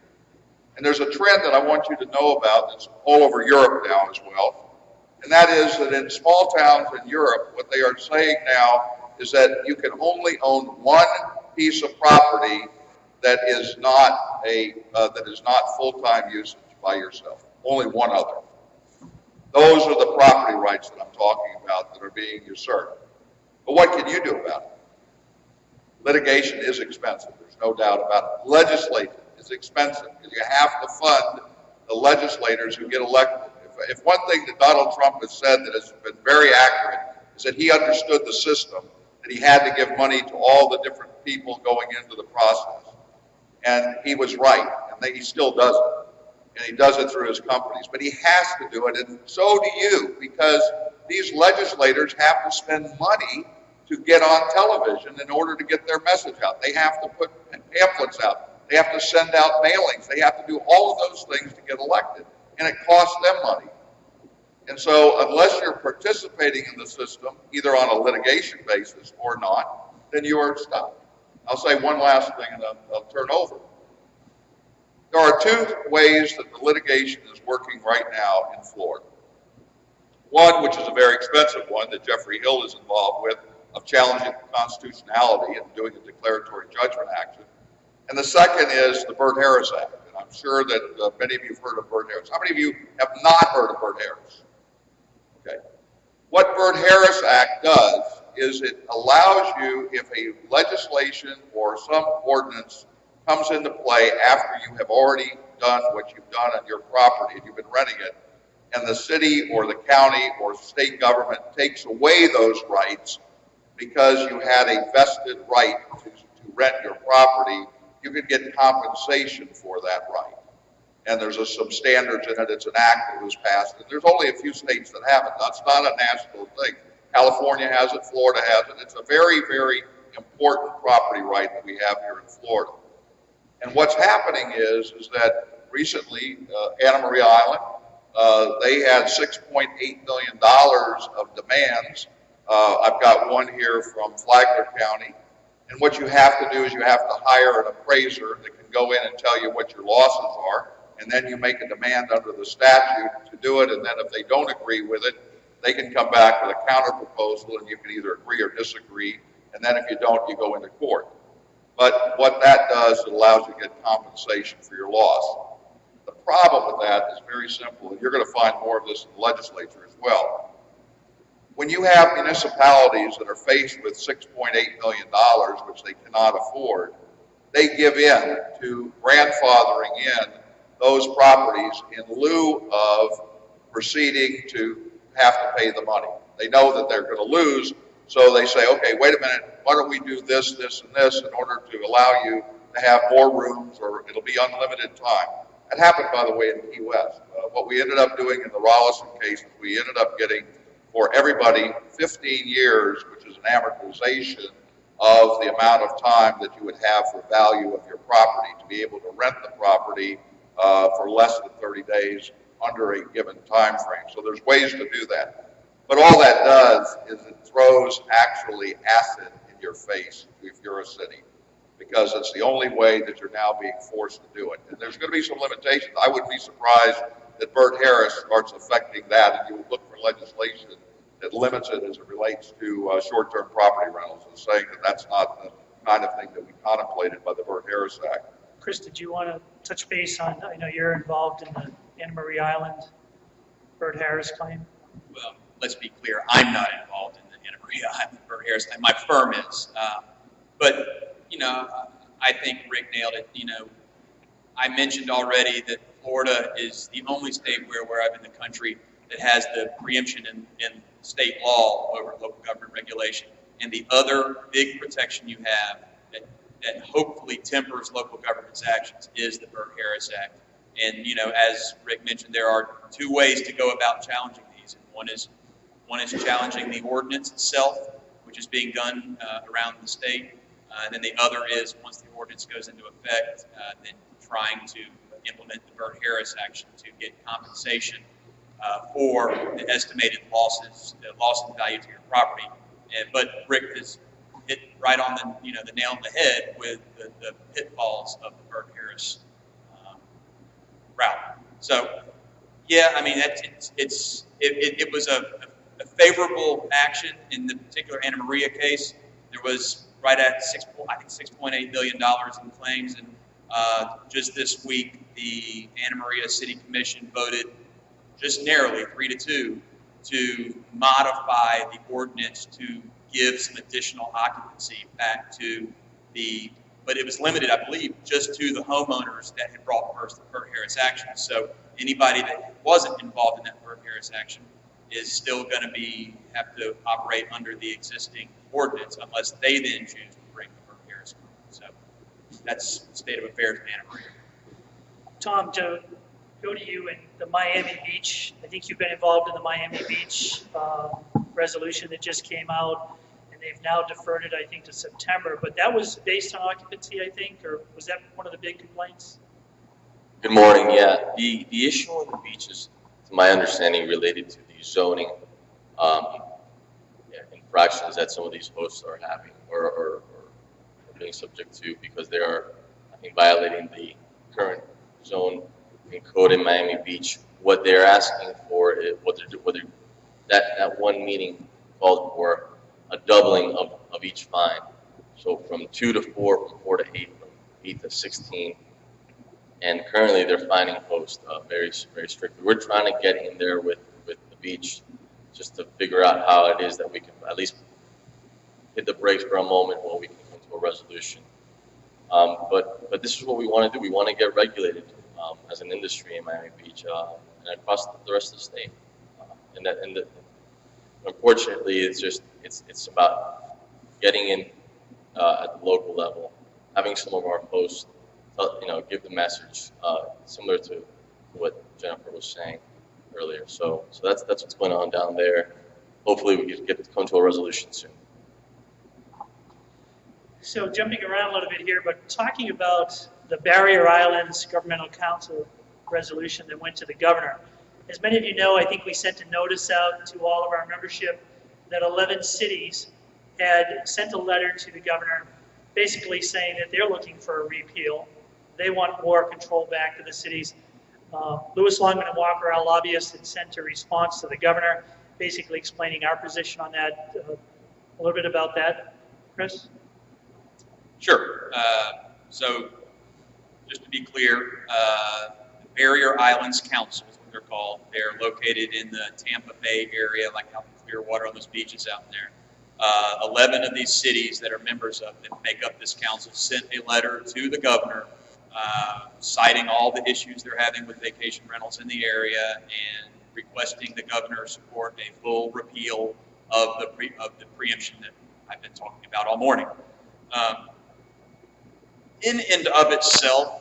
And there's a trend that I want you to know about that's all over Europe now as well. And that is that in small towns in Europe, what they are saying now is that you can only own one piece of property that is not full-time usage by yourself. Only one other. Those are the property rights that I'm talking about that are being usurped. But what can you do about it? Litigation is expensive, there's no doubt about it. Legislating is expensive because you have to fund the legislators who get elected. If one thing that Donald Trump has said that has been very accurate is that he understood the system, that he had to give money to all the different people going into the process. And he was right, and he still does it. And he does it through his companies, but he has to do it, and so do you, because these legislators have to spend money to get on television in order to get their message out. They have to put pamphlets out. They have to send out mailings. They have to do all of those things to get elected, and it costs them money. And so unless you're participating in the system, either on a litigation basis or not, then you are stopped. I'll say one last thing and I'll turn over. There are two ways that the litigation is working right now in Florida. One, which is a very expensive one that Jeffrey Hill is involved with, of challenging the constitutionality and doing a declaratory judgment action. And the second is the Byrd-Harris Act. And I'm sure that many of you have heard of Byrd-Harris. How many of you have not heard of Byrd-Harris? Okay. What Byrd-Harris Act does is it allows you, if a legislation or some ordinance comes into play after you have already done what you've done on your property and you've been renting it, and the city or the county or state government takes away those rights because you had a vested right to rent your property, you can get compensation for that right. And there's some standards in it. It's an act that was passed. And there's only a few states that have it. That's not a national thing. California has it. Florida has it. It's a very, very important property right that we have here in Florida. And what's happening is that recently, Anna Maria Island, they had $6.8 million of demands. I've got one here from Flagler County. And what you have to do is you have to hire an appraiser that can go in and tell you what your losses are. And then you make a demand under the statute to do it. And then if they don't agree with it, they can come back with a counter proposal and you can either agree or disagree. And then if you don't, you go into court. But what that does, it allows you to get compensation for your loss. The problem with that is very simple, and you're going to find more of this in the legislature as well. When you have municipalities that are faced with $6.8 million, which they cannot afford, they give in to grandfathering in those properties in lieu of proceeding to have to pay the money. They know that they're going to lose, so they say, okay, wait a minute, why don't we do this, this, and this in order to allow you to have more rooms, or it'll be unlimited time. That happened, by the way, in Key West. What we ended up doing in the Rollison case is we ended up getting for everybody 15 years, which is an amortization of the amount of time that you would have for value of your property to be able to rent the property for less than 30 days under a given time frame. So there's ways to do that. But all that does is it throws actually acid in your face if you're a city, because it's the only way that you're now being forced to do it. And there's going to be some limitations. I wouldn't be surprised that Byrd-Harris starts affecting that, and you would look for legislation that limits it as it relates to short-term property rentals, and saying that that's not the kind of thing that we contemplated by the Byrd-Harris Act. Chris, did you want to touch base on, I know you're involved in the Anna Maria Island Byrd-Harris claim? Well, let's be clear, I'm not involved in the Anna Maria Island Byrd-Harris claim. My firm is. But, I think Rick nailed it. I mentioned already that Florida is the only state where I'm in the country that has the preemption in state law over local government regulation. And the other big protection you have that hopefully tempers local government's actions is the Byrd-Harris Act. And, as Rick mentioned, there are two ways to go about challenging these. And one is challenging the ordinance itself, which is being done around the state. And then the other is, once the ordinance goes into effect, then trying to implement the Byrd-Harris action to get compensation for the estimated losses, the loss in value to your property. But Rick has hit right on the nail on the head with the pitfalls of the Byrd-Harris route. So, yeah, I mean, it was a favorable action in the particular Anna Maria case. There was right at $6.8 billion in claims, and Just this week, the Anna Maria City Commission voted just narrowly 3-2 to modify the ordinance to give some additional occupancy back to but it was limited, I believe, just to the homeowners that had brought first the Burt Harris action. So anybody that wasn't involved in that Burt Harris action is still going to have to operate under the existing ordinance unless they then choose to bring the Burt Harris. So that's the state of affairs in Anna Maria. Tom, to go to you in the Miami Beach, I think you've been involved in the Miami Beach resolution that just came out, and they've now deferred it, I think, to September. But that was based on occupancy, I think, or was that one of the big complaints? Good morning. Yeah, the issue on the beach is, to my understanding, related to the zoning infractions that some of these hosts are having or being subject to, because they are, I think, violating the current zone and code in Miami Beach. What they're asking for is that one meeting called for a doubling of each fine. So from 2 to 4, from 4 to 8, from 8 to 16. And currently they're fining hosts very, very strictly. We're trying to get in there with the beach just to figure out how it is that we can at least hit the brakes for a moment while we can come to a resolution. But this is what we want to do. We want to get regulated as an industry in Miami Beach and across the rest of the state. Unfortunately, it's about getting in at the local level, having some of our hosts, give the message similar to what Jennifer was saying earlier. So that's what's going on down there. Hopefully, we can come to a resolution soon. So jumping around a little bit here, but talking about the Barrier Islands Governmental Council resolution that went to the governor. As many of you know, I think we sent a notice out to all of our membership that 11 cities had sent a letter to the governor basically saying that they're looking for a repeal. They want more control back to the cities. Lewis, Longman, and Walker, our lobbyists, had sent a response to the governor basically explaining our position on that. A little bit about that. Chris? Sure. So just to be clear, the Barrier Islands Council is what they're called. They're located in the Tampa Bay area, like out in Clearwater on those beaches out there. 11 of these cities that are members of that make up this council sent a letter to the governor citing all the issues they're having with vacation rentals in the area and requesting the governor support a full repeal of the preemption that I've been talking about all morning. In and of itself,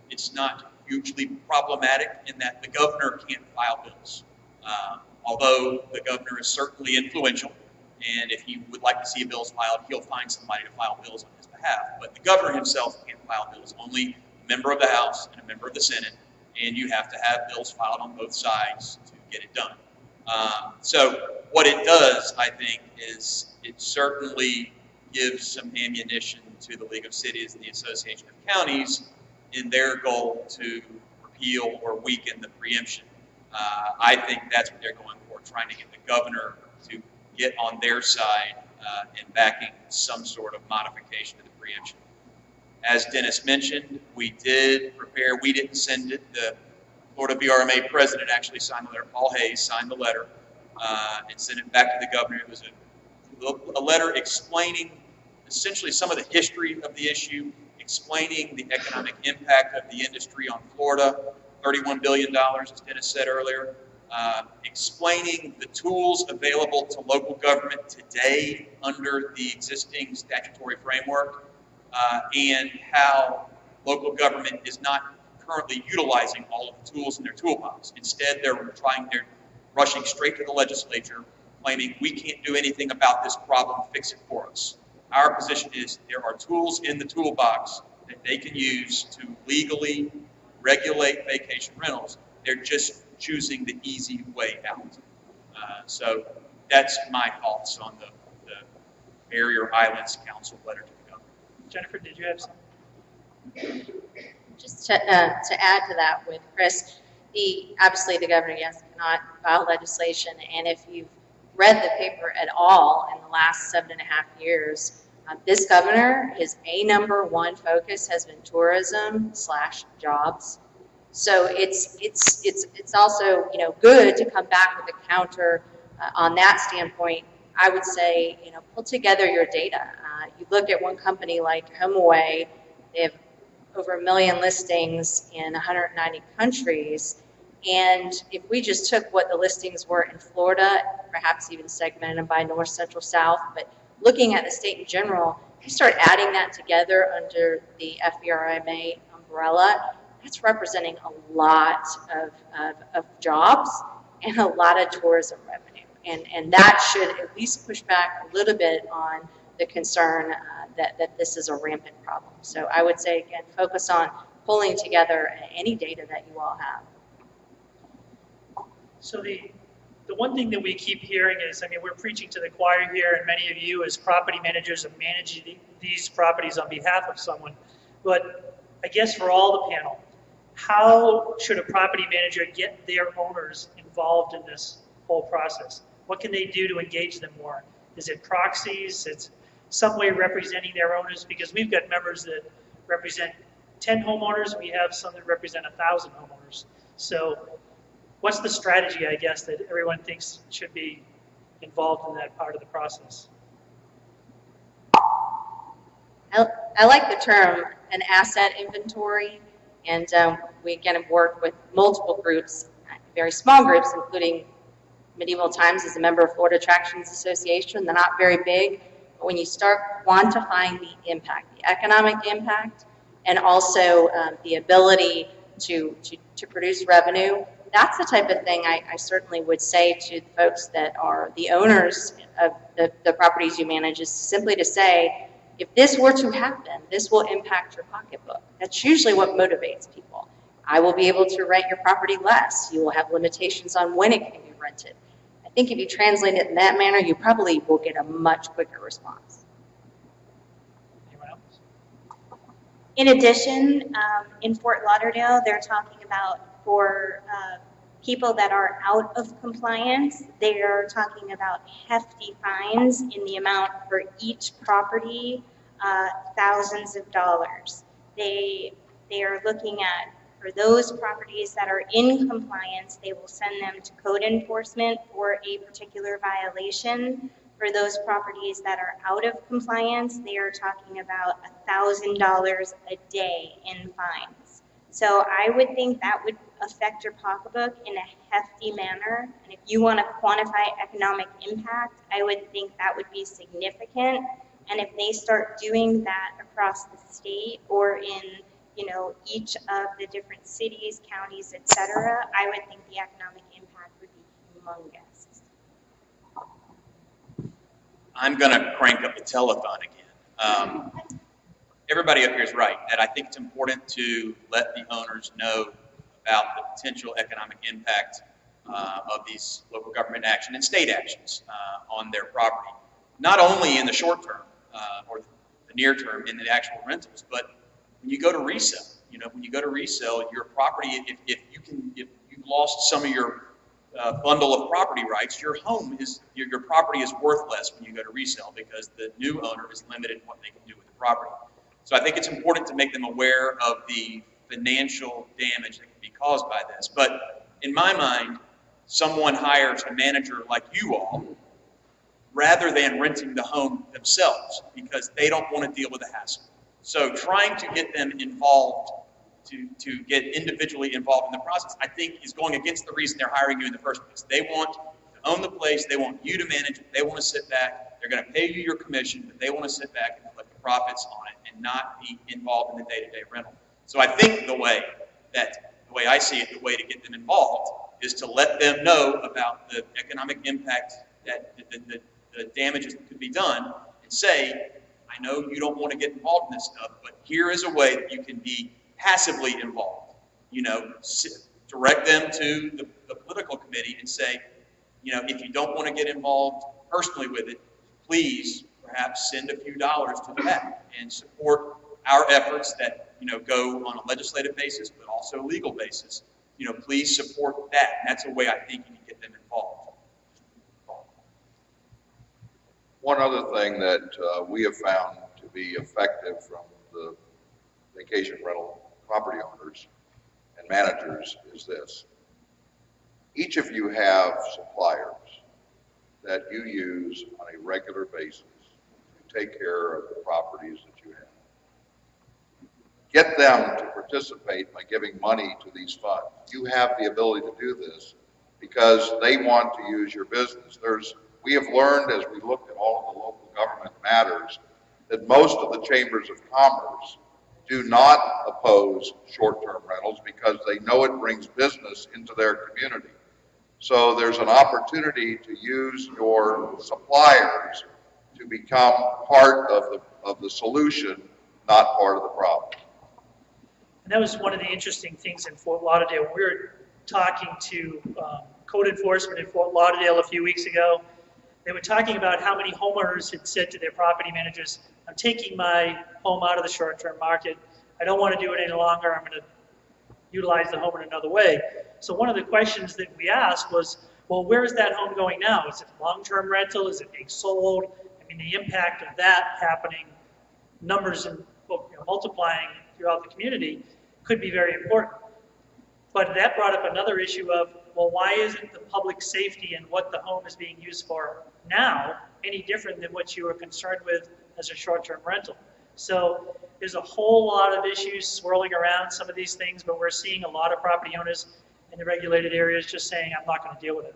it's not hugely problematic in that the governor can't file bills. Although the governor is certainly influential, and if he would like to see bills filed, he'll find somebody to file bills on his behalf. But the governor himself can't file bills, only a member of the House and a member of the Senate, and you have to have bills filed on both sides to get it done. So what it does, I think, is it certainly gives some ammunition to the League of Cities and the Association of Counties in their goal to repeal or weaken the preemption. I think that's what they're going for, trying to get the governor to get on their side and backing some sort of modification of the preemption. As Dennis mentioned, we did prepare, we didn't send it, the Florida VRMA president actually signed the letter, Paul Hayes signed the letter and sent it back to the governor. It was a letter explaining essentially some of the history of the issue, explaining the economic impact of the industry on Florida, $31 billion, as Dennis said earlier, explaining the tools available to local government today under the existing statutory framework, and how local government is not currently utilizing all of the tools in their toolbox. Instead, they're rushing straight to the legislature, claiming we can't do anything about this problem, fix it for us. Our position is there are tools in the toolbox that they can use to legally regulate vacation rentals. They're just choosing the easy way out. So that's my thoughts on the Barrier Islands Council letter to the governor. Jennifer, did you have something? Just to add to that with Chris, obviously the governor, yes, cannot file legislation, and if you've read the paper at all in the last 7.5 years, This governor, his #1 focus has been tourism/jobs. So it's also, you know, good to come back with a counter on that standpoint. I would say, you know, pull together your data. You look at one company like HomeAway, they have over 1 million listings in 190 countries. And if we just took what the listings were in Florida, perhaps even segmented by north, central, south, but looking at the state in general, you start adding that together under the VRMA umbrella, that's representing a lot of jobs and a lot of tourism revenue. And that should at least push back a little bit on the concern that this is a rampant problem. So I would say, again, focus on pulling together any data that you all have. So the one thing that we keep hearing is, I mean, we're preaching to the choir here, and many of you as property managers are managing these properties on behalf of someone. But I guess for all the panel, how should a property manager get their owners involved in this whole process? What can they do to engage them more? Is it proxies? It's some way representing their owners, because we've got members that represent 10 homeowners. We have some that represent 1,000 homeowners. So what's the strategy, I guess, that everyone thinks should be involved in that part of the process? I like the term an asset inventory, and we again have worked with multiple groups, very small groups, including Medieval Times is a member of Florida Attractions Association. They're not very big, but when you start quantifying the impact, the economic impact, and also the ability to produce revenue, that's the type of thing I certainly would say to the folks that are the owners of the properties you manage, is simply to say, if this were to happen, this will impact your pocketbook. That's usually what motivates people. I will be able to rent your property less. You will have limitations on when it can be rented. I think if you translate it in that manner, you probably will get a much quicker response. Anyone else? In addition, in Fort Lauderdale, they're talking about for people that are out of compliance, they are talking about hefty fines in the amount for each property, thousands of dollars. They are looking at, for those properties that are in compliance, they will send them to code enforcement for a particular violation. For those properties that are out of compliance, they are talking about $1,000 a day in fines. So I would think that would affect your pocketbook in a hefty manner. And if you want to quantify economic impact, I would think that would be significant. And if they start doing that across the state or in, you know, each of the different cities, counties, etc., I would think the economic impact would be humongous. I'm going to crank up the telethon again. Everybody up here is right, that I think it's important to let the owners know about the potential economic impact of these local government action and state actions on their property. Not only in the short term or the near term in the actual rentals, but when you go to resell. You know, when you go to resell your property, if you've lost some of your bundle of property rights, your property is worth less when you go to resell, because the new owner is limited in what they can do with the property. So I think it's important to make them aware of the financial damage that can be caused by this. But in my mind, someone hires a manager like you all rather than renting the home themselves, because they don't want to deal with the hassle. So trying to get them involved, to get individually involved in the process, I think is going against the reason they're hiring you in the first place. They want to own the place. They want you to manage it. They want to sit back. They're going to pay you your commission, but they want to sit back and collect the profits on it and not be involved in the day-to-day rental. So I think the way I see it, the way to get them involved is to let them know about the economic impact, that the damages that could be done, and say, I know you don't want to get involved in this stuff, but here is a way that you can be passively involved. You know, direct them to the political committee and say, you know, if you don't want to get involved personally with it, please perhaps send a few dollars to the PAC and support our efforts that, you know, go on a legislative basis, but also a legal basis. You know, please support that. That's a way I think you can get them involved. One other thing that we have found to be effective from the vacation rental property owners and managers is this. Each of you have suppliers that you use on a regular basis to take care of the properties that you have. Get them to participate by giving money to these funds. You have the ability to do this because they want to use your business. We have learned as we looked at all of the local government matters that most of the chambers of commerce do not oppose short-term rentals because they know it brings business into their community. So there's an opportunity to use your suppliers to become part of the solution, not part of the problem. And that was one of the interesting things in Fort Lauderdale. We were talking to code enforcement in Fort Lauderdale a few weeks ago. They were talking about how many homeowners had said to their property managers, I'm taking my home out of the short-term market. I don't want to do it any longer. I'm going to utilize the home in another way. So one of the questions that we asked was, well, where is that home going now? Is it long-term rental? Is it being sold? I mean, the impact of that happening, numbers and multiplying throughout the community could be very important. But that brought up another issue of, well, why isn't the public safety and what the home is being used for now any different than what you were concerned with as a short-term rental? So there's a whole lot of issues swirling around some of these things, but we're seeing a lot of property owners in the regulated areas just saying, I'm not going to deal with it.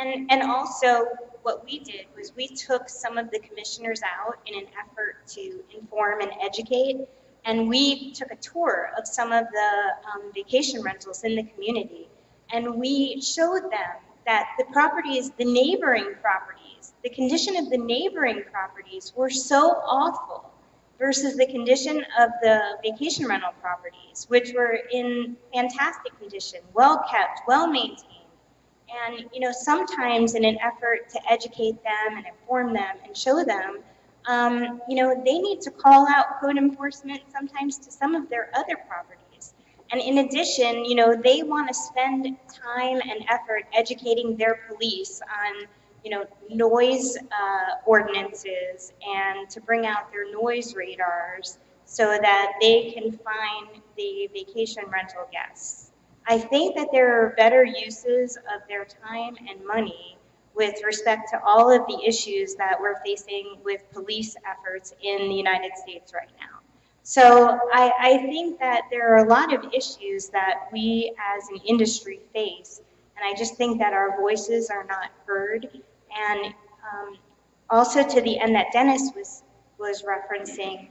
And also, what we did was we took some of the commissioners out in an effort to inform and educate, and we took a tour of some of the vacation rentals in the community, and we showed them that the properties, the neighboring properties, the condition of the neighboring properties were so awful versus the condition of the vacation rental properties, which were in fantastic condition, well kept, well maintained. And, sometimes in an effort to educate them and inform them and show them, they need to call out code enforcement sometimes to some of their other properties. And in addition, they want to spend time and effort educating their police on, noise ordinances and to bring out their noise radars so that they can find the vacation rental guests. I think that there are better uses of their time and money with respect to all of the issues that we're facing with police efforts in the United States right now. So I think that there are a lot of issues that we as an industry face, and I just think that our voices are not heard. And also to the end that Dennis was referencing,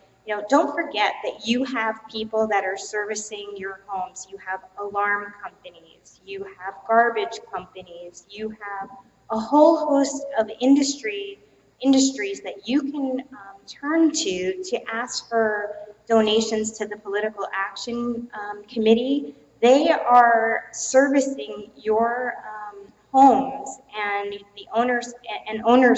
don't forget that you have people that are servicing your homes. You have alarm companies, you have garbage companies, you have a whole host of industries that you can turn to ask for donations to the Political Action Committee. They are servicing your homes and the owners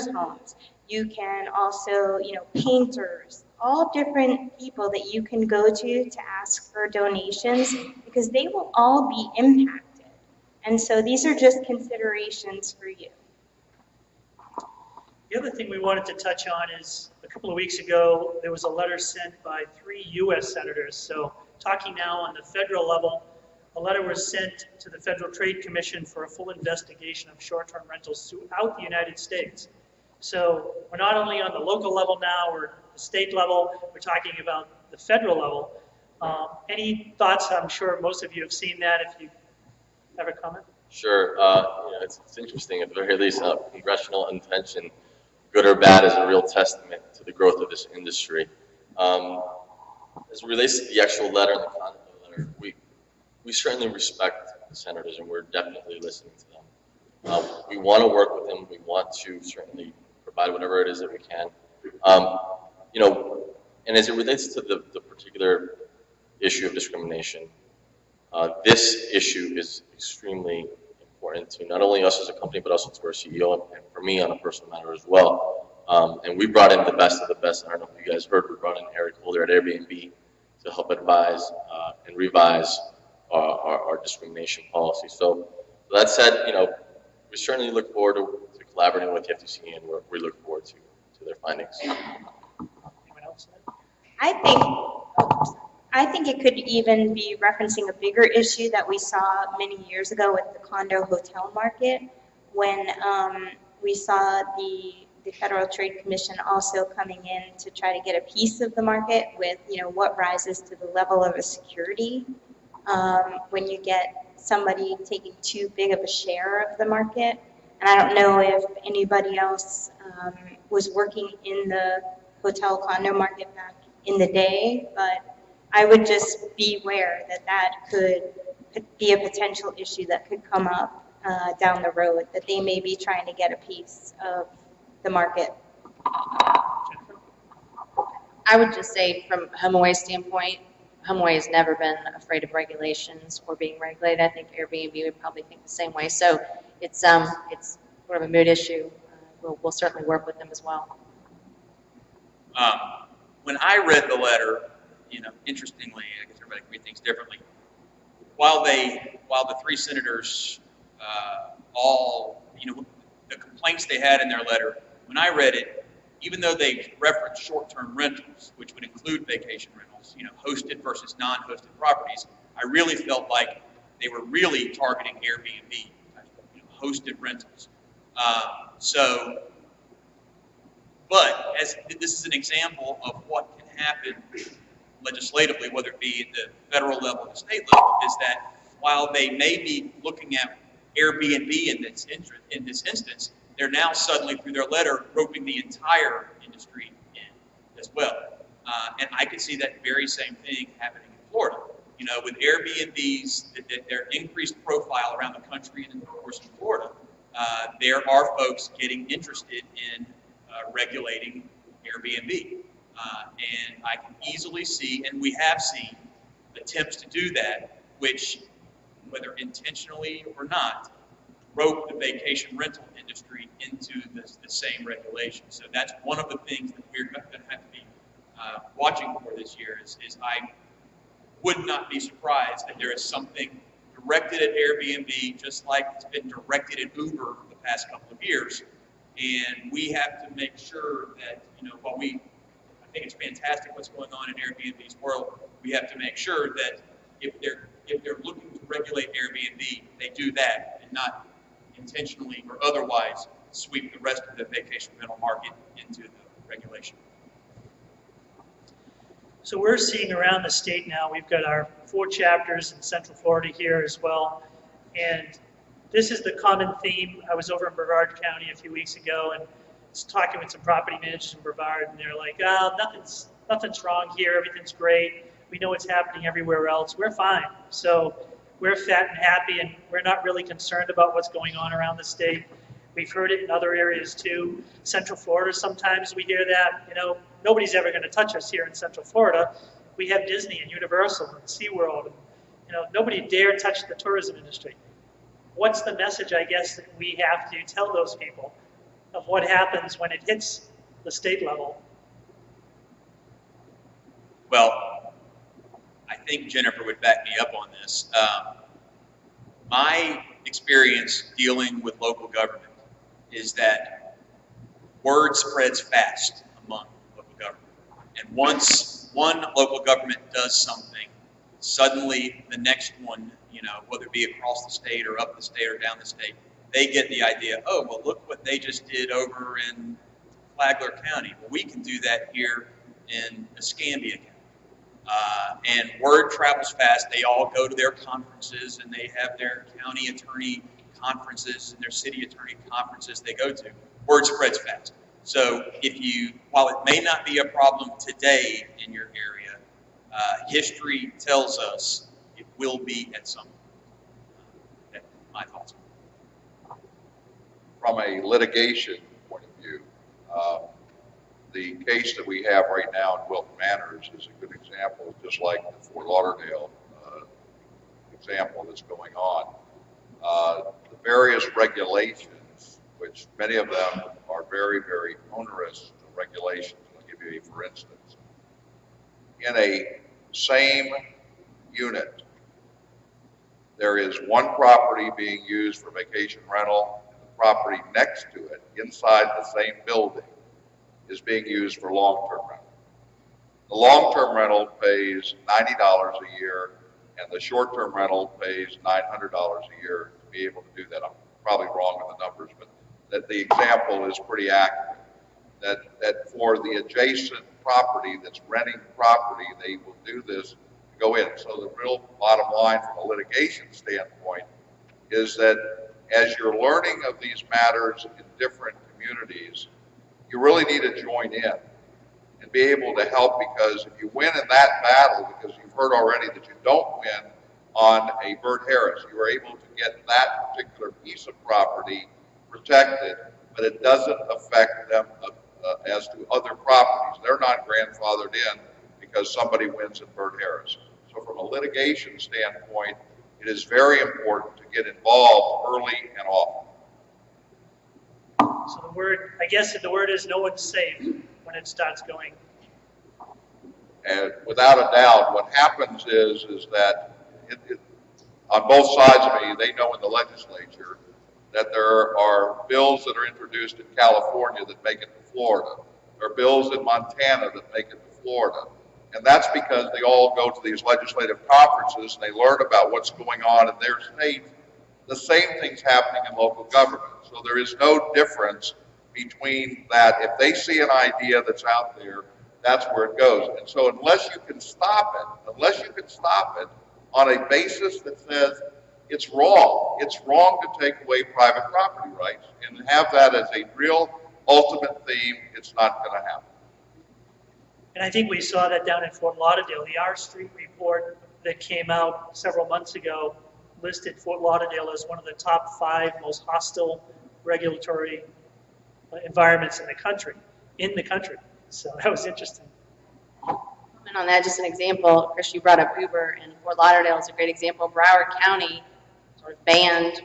homes. You can also, painters, all different people that you can go to ask for donations because they will all be impacted. And so these are just considerations for you. The other thing we wanted to touch on is a couple of weeks ago, there was a letter sent by 3 U.S. senators. So talking now on the federal level, a letter was sent to the Federal Trade Commission for a full investigation of short-term rentals throughout the United States. So we're not only on the local level now, we're the state level, we're talking about the federal level. Any thoughts? I'm sure most of you have seen that. If you have a comment? Sure. It's interesting. At the very least, congressional intention, good or bad, is a real testament to the growth of this industry. As it relates to the actual letter and the content of the letter, we certainly respect the senators, and we're definitely listening to them. We want to work with them. We want to certainly provide whatever it is that we can. And as it relates to the particular issue of discrimination, this issue is extremely important to not only us as a company, but also to our CEO, and for me on a personal matter as well. And we brought in the best of the best. I don't know if you guys heard, we brought in Eric Holder at Airbnb to help advise and revise our discrimination policy. So that said, we certainly look forward to collaborating with the FTC, and we look forward to to their findings. Anyone else? I think it could even be referencing a bigger issue that we saw many years ago with the condo hotel market, when we saw the Federal Trade Commission also coming in to try to get a piece of the market with, what rises to the level of a security when you get somebody taking too big of a share of the market. And I don't know if anybody else was working in the hotel condo market back in the day, but I would just beware that could be a potential issue that could come up down the road, that they may be trying to get a piece of the market. I would just say from HomeAway's standpoint, HomeAway has never been afraid of regulations or being regulated. I think Airbnb would probably think the same way. So it's sort of a mood issue. We'll certainly work with them as well. When I read the letter, interestingly, I guess everybody read things differently. While the three senators all, the complaints they had in their letter, when I read it, even though they referenced short-term rentals, which would include vacation rentals, hosted versus non-hosted properties, I really felt like they were really targeting Airbnb, hosted rentals. But as this is an example of what can happen legislatively, whether it be at the federal level or the state level, is that while they may be looking at Airbnb in this instance, they're now suddenly, through their letter, roping the entire industry in as well. And I could see that very same thing happening in Florida. With Airbnbs, their increased profile around the country and, of course, in Florida, there are folks getting interested in regulating Airbnb. And I can easily see, and we have seen, attempts to do that, which, whether intentionally or not, rope the vacation rental industry into the same regulation. So that's one of the things that we're going to have to be watching for this year is I would not be surprised that there is something directed at Airbnb, just like it's been directed at Uber for the past couple of years. And we have to make sure that, while I think it's fantastic what's going on in Airbnb's world, we have to make sure that if they're looking to regulate Airbnb, they do that and not intentionally or otherwise sweep the rest of the vacation rental market into the regulation. So we're seeing around the state now, we've got our 4 chapters in Central Florida here as well. And this is the common theme. I was over in Brevard County a few weeks ago and was talking with some property managers in Brevard, and they're like, nothing's wrong here, everything's great. We know what's happening everywhere else. We're fine. So we're fat and happy, and we're not really concerned about what's going on around the state. We've heard it in other areas too. Central Florida, sometimes we hear that, nobody's ever going to touch us here in Central Florida. We have Disney and Universal and SeaWorld. Nobody dare touch the tourism industry. What's the message, I guess, that we have to tell those people of what happens when it hits the state level? Well, I think Jennifer would back me up on this. My experience dealing with local government is that word spreads fast among local government. And once one local government does something, suddenly the next one, whether it be across the state or up the state or down the state, they get the idea, oh, well, look what they just did over in Flagler County. Well, we can do that here in Escambia County. And word travels fast. They all go to their conferences, and they have their county attorney conferences and their city attorney conferences they go to. Word spreads fast. So while it may not be a problem today in your area, history tells us it will be at some point. That's my thoughts. From a litigation point of view, the case that we have right now in Wilton Manors is a good example, just like the Fort Lauderdale example that's going on. The various regulations, which many of them are very, very onerous regulations. I'll give you a for instance. In a same unit, there is one property being used for vacation rental, and the property next to it, inside the same building, is being used for long-term rental. The long-term rental pays $90 a year, and the short-term rental pays $900 a year to be able to do that. I'm probably wrong in the numbers, but that the example is pretty accurate. That for the adjacent property that's renting property, they will do this to go in. So the real bottom line from a litigation standpoint is that as you're learning of these matters in different communities, you really need to join in and be able to help, because if you win in that battle, because you've heard already that you don't win on a Bert Harris, you are able to get that particular piece of property protected, but it doesn't affect them as to other properties. They're not grandfathered in because somebody wins in Bert Harris. So from a litigation standpoint, it is very important to get involved early and often. So the word, I guess the word is no one's safe when it starts going. And without a doubt, what happens is that on both sides of me, they know in the legislature that there are bills that are introduced in California that make it to Florida. There are bills in Montana that make it to Florida. And that's because they all go to these legislative conferences and they learn about what's going on in their state. The same thing's happening in local government. So there is no difference between that. If they see an idea that's out there, that's where it goes. And so unless you can stop it on a basis that says it's wrong to take away private property rights and have that as a real ultimate theme, it's not going to happen. And I think we saw that down in Fort Lauderdale. The R Street report that came out several months ago listed Fort Lauderdale as one of the top 5 most hostile regulatory environments in the country. So that was interesting. And on that, just an example, Chris, you brought up Uber, and Fort Lauderdale is a great example. Broward County sort of banned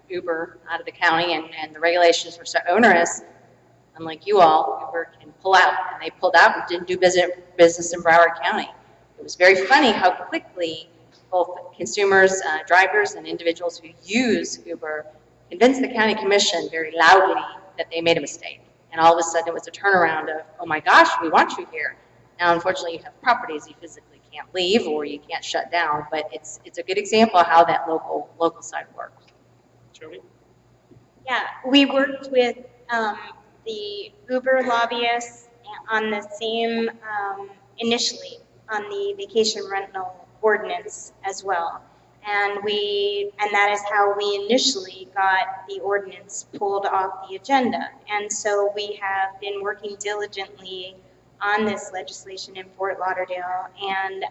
Uber out of the county, and the regulations were so onerous. Unlike you all, Uber can pull out, and they pulled out and didn't do business in Broward County. It was very funny how quickly both consumers, drivers, and individuals who use Uber convinced the county commission very loudly that they made a mistake. And all of a sudden it was a turnaround of, oh my gosh, we want you here. Now, unfortunately, you have properties you physically can't leave or you can't shut down, but it's a good example of how that local side works. Jody? Yeah, we worked with the Uber lobbyists on the same, initially, on the vacation rental ordinance as well. And that is how we initially got the ordinance pulled off the agenda. And so we have been working diligently on this legislation in Fort Lauderdale, and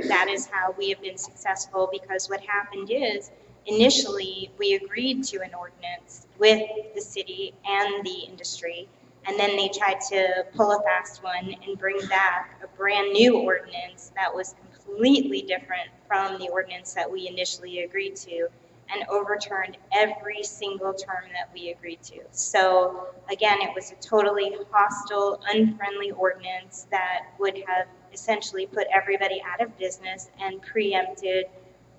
that is how we have been successful, because what happened is initially we agreed to an ordinance with the city and the industry, and then they tried to pull a fast one and bring back a brand new ordinance that was completely different from the ordinance that we initially agreed to, and overturned every single term that we agreed to. So again, it was a totally hostile, unfriendly ordinance that would have essentially put everybody out of business and preempted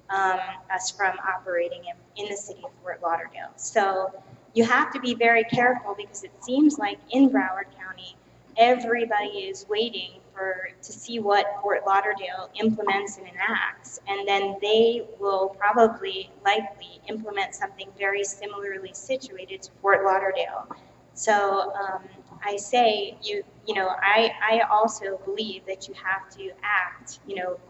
us from operating in the city of Fort Lauderdale. So you have to be very careful, because it seems like in Broward County, everybody is waiting to see what Fort Lauderdale implements and enacts, and then they will likely implement something very similarly situated to Fort Lauderdale. So I say, I also believe that you have to act,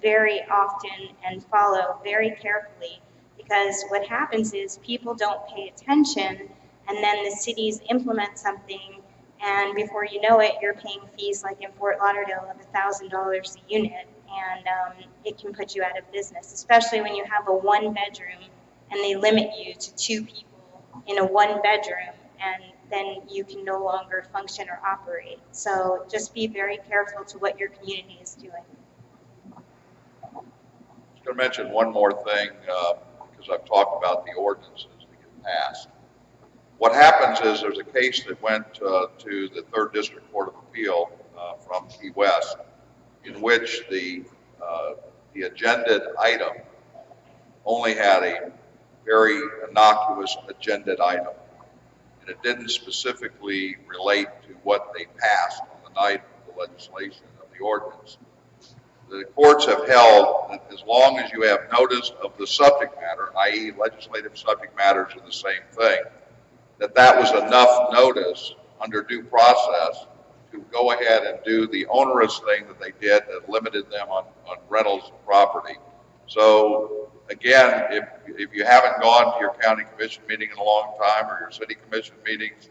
very often and follow very carefully, because what happens is people don't pay attention, and then the cities implement something, and before you know it, you're paying fees like in Fort Lauderdale of $1,000 a unit, and it can put you out of business, especially when you have a 1-bedroom and they limit you to 2 people in a 1-bedroom, and then you can no longer function or operate. So just be very careful to what your community is doing. I was going to mention one more thing, because I've talked about the ordinances that get passed. What happens is there's a case that went to the 3rd District Court of Appeal from Key West, in which the agended item only had a very innocuous agended item. and it didn't specifically relate to what they passed on the night of the legislation of the ordinance. The courts have held that as long as you have notice of the subject matter, i.e. legislative subject matters are the same thing, that was enough notice under due process to go ahead and do the onerous thing that they did that limited them on rentals of property. So again, if you haven't gone to your county commission meeting in a long time or your city commission meetings,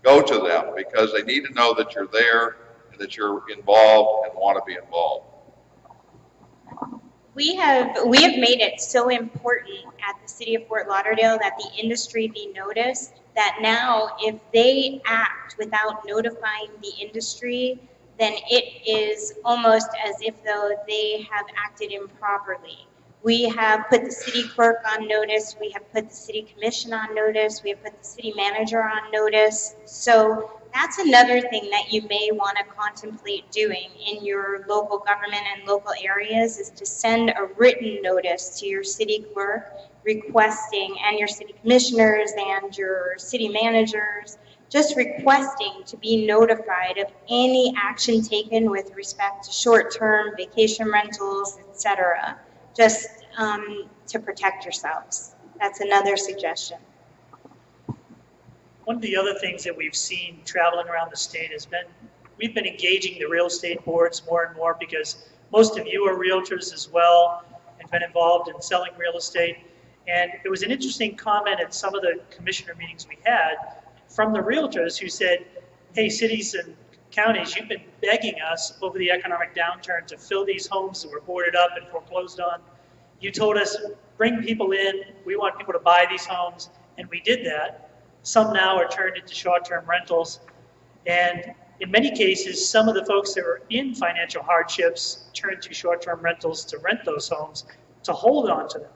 go to them because they need to know that you're there and that you're involved and want to be involved. We have made it so important at the City of Fort Lauderdale that the industry be noticed, that now if they act without notifying the industry, then it is almost as if though they have acted improperly. We have put the city clerk on notice, we have put the city commission on notice, we have put the city manager on notice. So that's another thing that you may want to contemplate doing in your local government and local areas, is to send a written notice to your city clerk requesting, and your city commissioners and your city managers, just requesting to be notified of any action taken with respect to short-term vacation rentals, etc., just to protect yourselves. That's another suggestion. One of the other things that we've seen traveling around the state has been, we've been engaging the real estate boards more and more because most of you are realtors as well and been involved in selling real estate. And it was an interesting comment at some of the commissioner meetings we had from the realtors who said, hey, cities and counties, you've been begging us over the economic downturn to fill these homes that were boarded up and foreclosed on. You told us, bring people in, we want people to buy these homes, and we did that. Some now are turned into short-term rentals. And in many cases, some of the folks that were in financial hardships turned to short-term rentals to rent those homes, to hold on to them.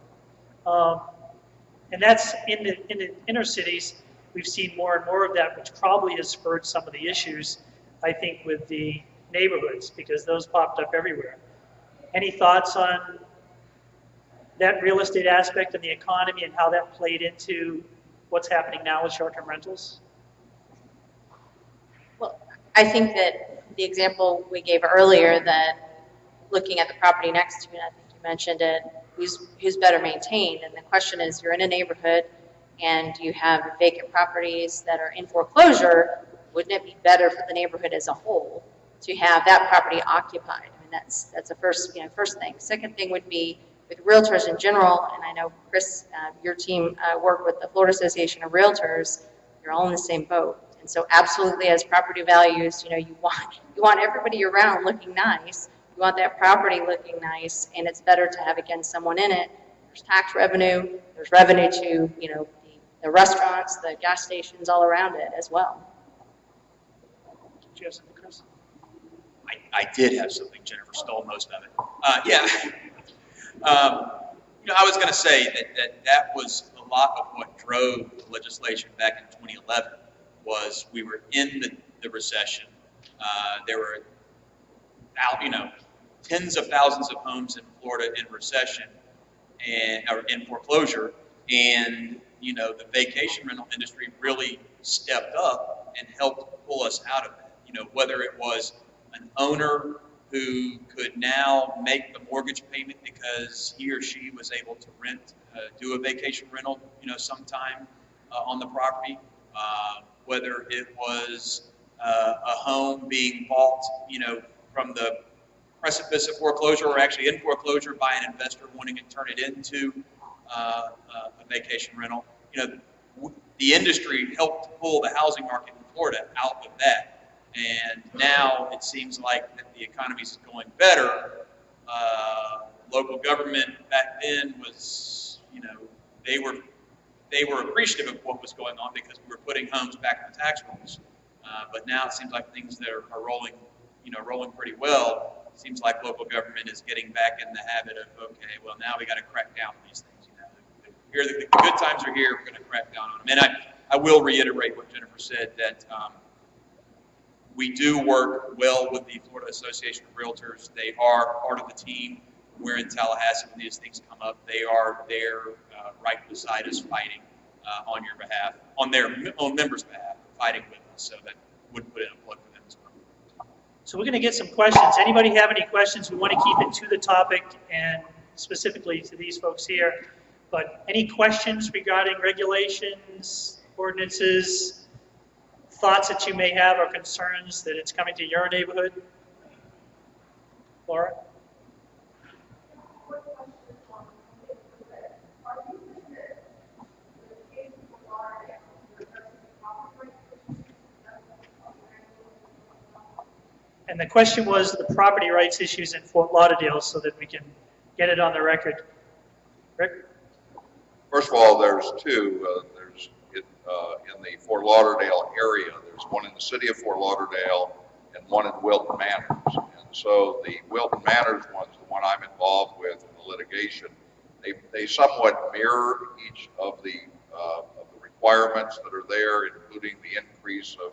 And that's in the inner cities. We've seen more and more of that, which probably has spurred some of the issues, I think, with the neighborhoods, because those popped up everywhere. Any thoughts on that real estate aspect of the economy and how that played into what's happening now with short-term rentals? Well, I think that the example we gave earlier, that looking at the property next to you, and I think you mentioned it, who's better maintained. And the question is, you're in a neighborhood and you have vacant properties that are in foreclosure, wouldn't it be better for the neighborhood as a whole to have that property occupied? I mean, that's the first thing. Second thing would be with realtors in general, and I know Chris, your team work with the Florida Association of Realtors. You're all in the same boat, and so absolutely, as property values, you want everybody around looking nice. You want that property looking nice, and it's better to have, again, someone in it. There's tax revenue. There's revenue to the restaurants, the gas stations, all around it as well. Did you have something, Chris? I did have something. Jennifer stole most of it. Yeah. I was going to say that was a lot of what drove the legislation back in 2011. Was we were in the recession. There were tens of thousands of homes in Florida in recession or in foreclosure, and the vacation rental industry really stepped up and helped pull us out of that. Whether it was an owner who could now make the mortgage payment because he or she was able to do a vacation rental, sometime on the property. Whether it was a home being bought, from the precipice of foreclosure or actually in foreclosure by an investor wanting to turn it into a vacation rental. The industry helped pull the housing market in Florida out of that. And now it seems like that the economy is going better. Local government back then was, they were appreciative of what was going on because we were putting homes back in the tax rolls. But now it seems like things that are rolling pretty well. It seems like local government is getting back in the habit of, okay, well, now we got to crack down on these things. Here, the good times are here. We're going to crack down on them. And I will reiterate what Jennifer said, that we do work well with the Florida Association of Realtors. They are part of the team. We're in Tallahassee when these things come up. They are there right beside us fighting. on your behalf, on their own members' behalf, fighting with us. So that would put in a plug for them as well. So we're going to get some questions. Anybody have any questions? We want to keep it to the topic and specifically to these folks here. But any questions regarding regulations, ordinances, thoughts that you may have or concerns that it's coming to your neighborhood? Laura? And the question was the property rights issues in Fort Lauderdale so that we can get it on the record. Rick? First of all, there's two. There's in the Fort Lauderdale area. There's one in the city of Fort Lauderdale and one in Wilton Manors. And so the Wilton Manors one's the one I'm involved with in the litigation. They somewhat mirror each of the requirements that are there, including the increase of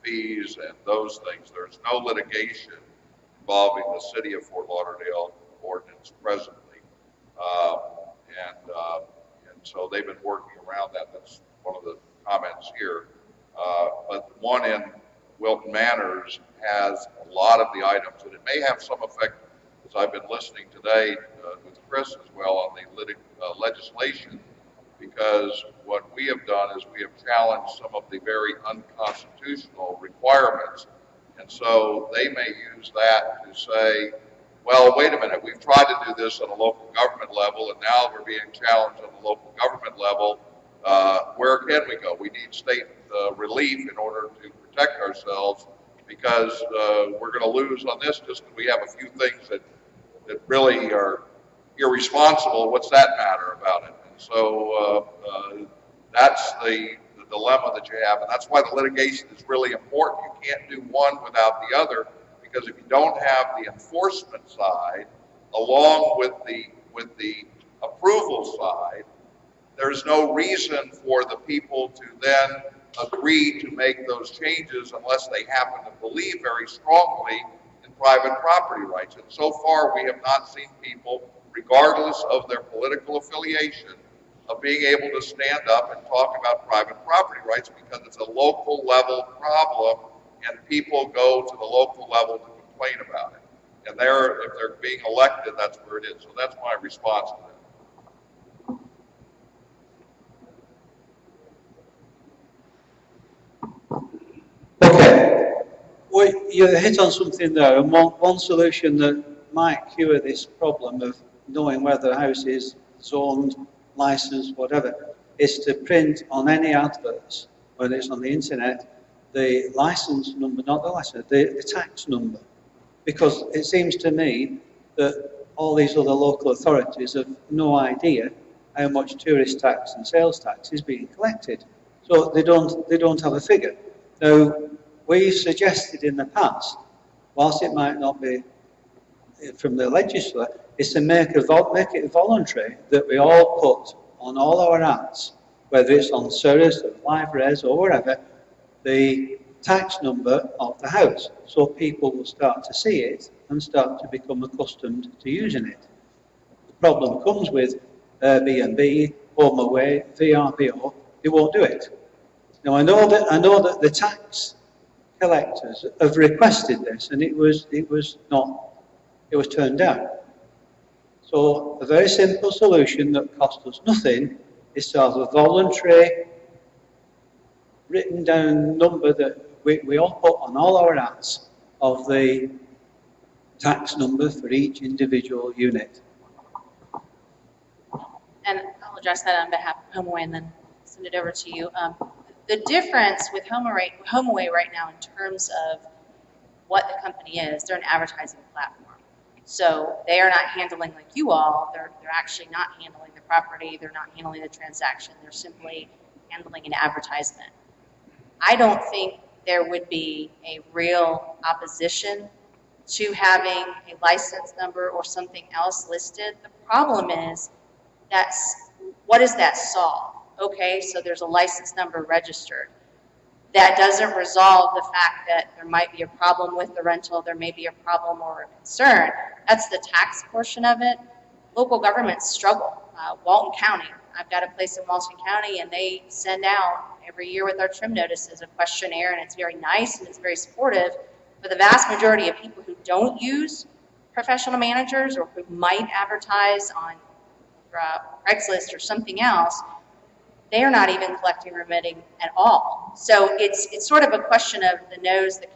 fees and those things. There's no litigation involving the city of Fort Lauderdale ordinance presently. And so they've been working around that. That's one of the comments here. But the one in Wilton Manors has a lot of the items, and it may have some effect, as I've been listening today with Chris as well on the legislation, because what we have done is we have challenged some of the very unconstitutional requirements. And so they may use that to say, well, wait a minute, we've tried to do this at a local government level, and now we're being challenged at the local government level. Where can we go? We need state relief in order to protect ourselves, because we're going to lose on this just because we have a few things that really are irresponsible. What's that matter about it? And so that's the dilemma that you have, and that's why the litigation is really important. You can't do one without the other, because if you don't have the enforcement side along with the approval side, there's no reason for the people to then agree to make those changes unless they happen to believe very strongly in private property rights. And so far, we have not seen people, regardless of their political affiliation, of being able to stand up and talk about private property rights, because it's a local level problem and people go to the local level to complain about it. And if they're being elected, that's where it is. So that's my response to that. Okay, well, you hit on something there, and one solution that might cure this problem of knowing whether a house is zoned, licensed, whatever, is to print on any adverts, whether it's on the internet, the license number, not the license, the tax number. Because it seems to me that all these other local authorities have no idea how much tourist tax and sales tax is being collected. So they don't have a figure. Now, we suggested in the past, whilst it might not be from the legislature, is to make it voluntary, that we all put on all our ads, whether it's on Surrey's or Live Res or wherever, the tax number of the house, so people will start to see it and start to become accustomed to using it. The problem comes with Airbnb, HomeAway, VRMA, they won't do it. Now I know that the tax collectors have requested this, and it was turned down. So a very simple solution that costs us nothing is to have a voluntary written down number that we all put on all our ads of the tax number for each individual unit. And I'll address that on behalf of HomeAway and then send it over to you. The difference with HomeAway right now in terms of what the company is, they're an advertising platform. So they are not handling like you all. They're actually not handling the property. They're not handling the transaction. They're simply handling an advertisement. I don't think there would be a real opposition to having a license number or something else listed. The problem is what does that solve? Okay, so there's a license number registered. That doesn't resolve the fact that there might be a problem with the rental, there may be a problem or a concern. That's the tax portion of it. Local governments struggle. Walton County, I've got a place in Walton County, and they send out every year with our trim notices a questionnaire, and it's very nice and it's very supportive. But the vast majority of people who don't use professional managers or who might advertise on Craigslist or something else, they are not even collecting or remitting at all. So it's sort of a question of the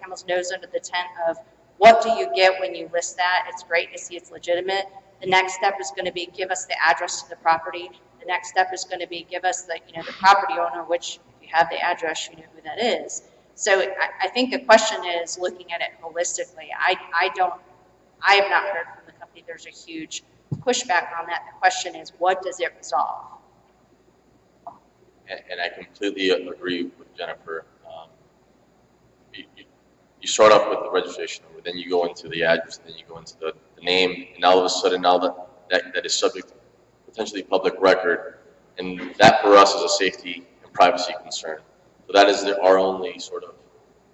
camel's nose under the tent of what do you get when you list that? It's great to see it's legitimate. The next step is going to be give us the address to the property. The next step is going to be give us the property owner, which if you have the address, you know who that is. So I think the question is looking at it holistically. I have not heard from the company there's a huge pushback on that. The question is, what does it resolve? And I completely agree with Jennifer. You start off with the registration number, then you go into the address, and then you go into the name, and all of a sudden now that is subject to potentially public record, and that for us is a safety and privacy concern. So that is our only sort of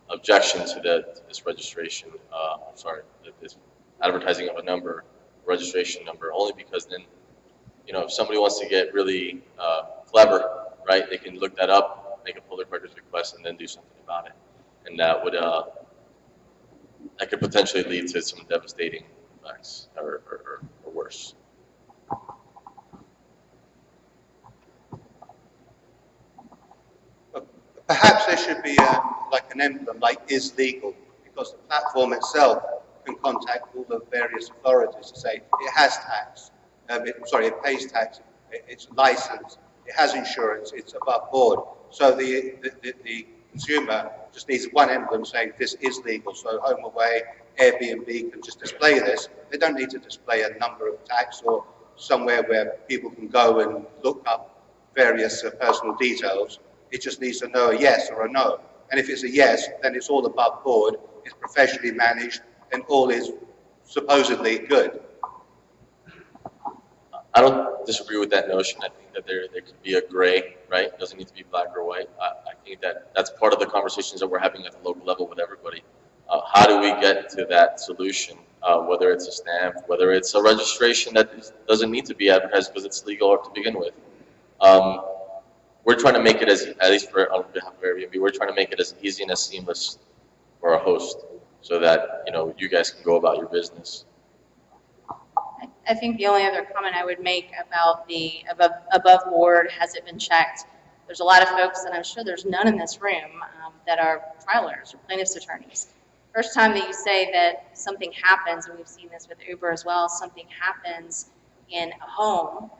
objection to this registration. This advertising of a number, registration number, only because then, if somebody wants to get really clever, right, they can look that up, make a public records request, and then do something about it, and that could potentially lead to some devastating effects or worse. Perhaps there should be like an emblem, like is legal, because the platform itself can contact all the various authorities to say it has tax, it pays tax, it's licensed, it has insurance, it's above board. So the consumer just needs one emblem saying this is legal. So HomeAway, Airbnb can just display this. They don't need to display a number of tax or somewhere where people can go and look up various personal details. It just needs to know a yes or a no. And if it's a yes, then it's all above board, it's professionally managed, and all is supposedly good. I don't disagree with that notion. I think that there could be a gray, right? It doesn't need to be black or white. I think that's part of the conversations that we're having at the local level with everybody. How do we get to that solution? Whether it's a stamp, whether it's a registration that doesn't need to be advertised because it's legal to begin with. We're trying to make it at least on behalf of Airbnb, we're trying to make it as easy and as seamless for our host so that, you guys can go about your business. I think the only other comment I would make about the above board, has it been checked? There's a lot of folks, and I'm sure there's none in this room, that are trial lawyers or plaintiff's attorneys. First time that you say that something happens, and we've seen this with Uber as well, something happens in a home,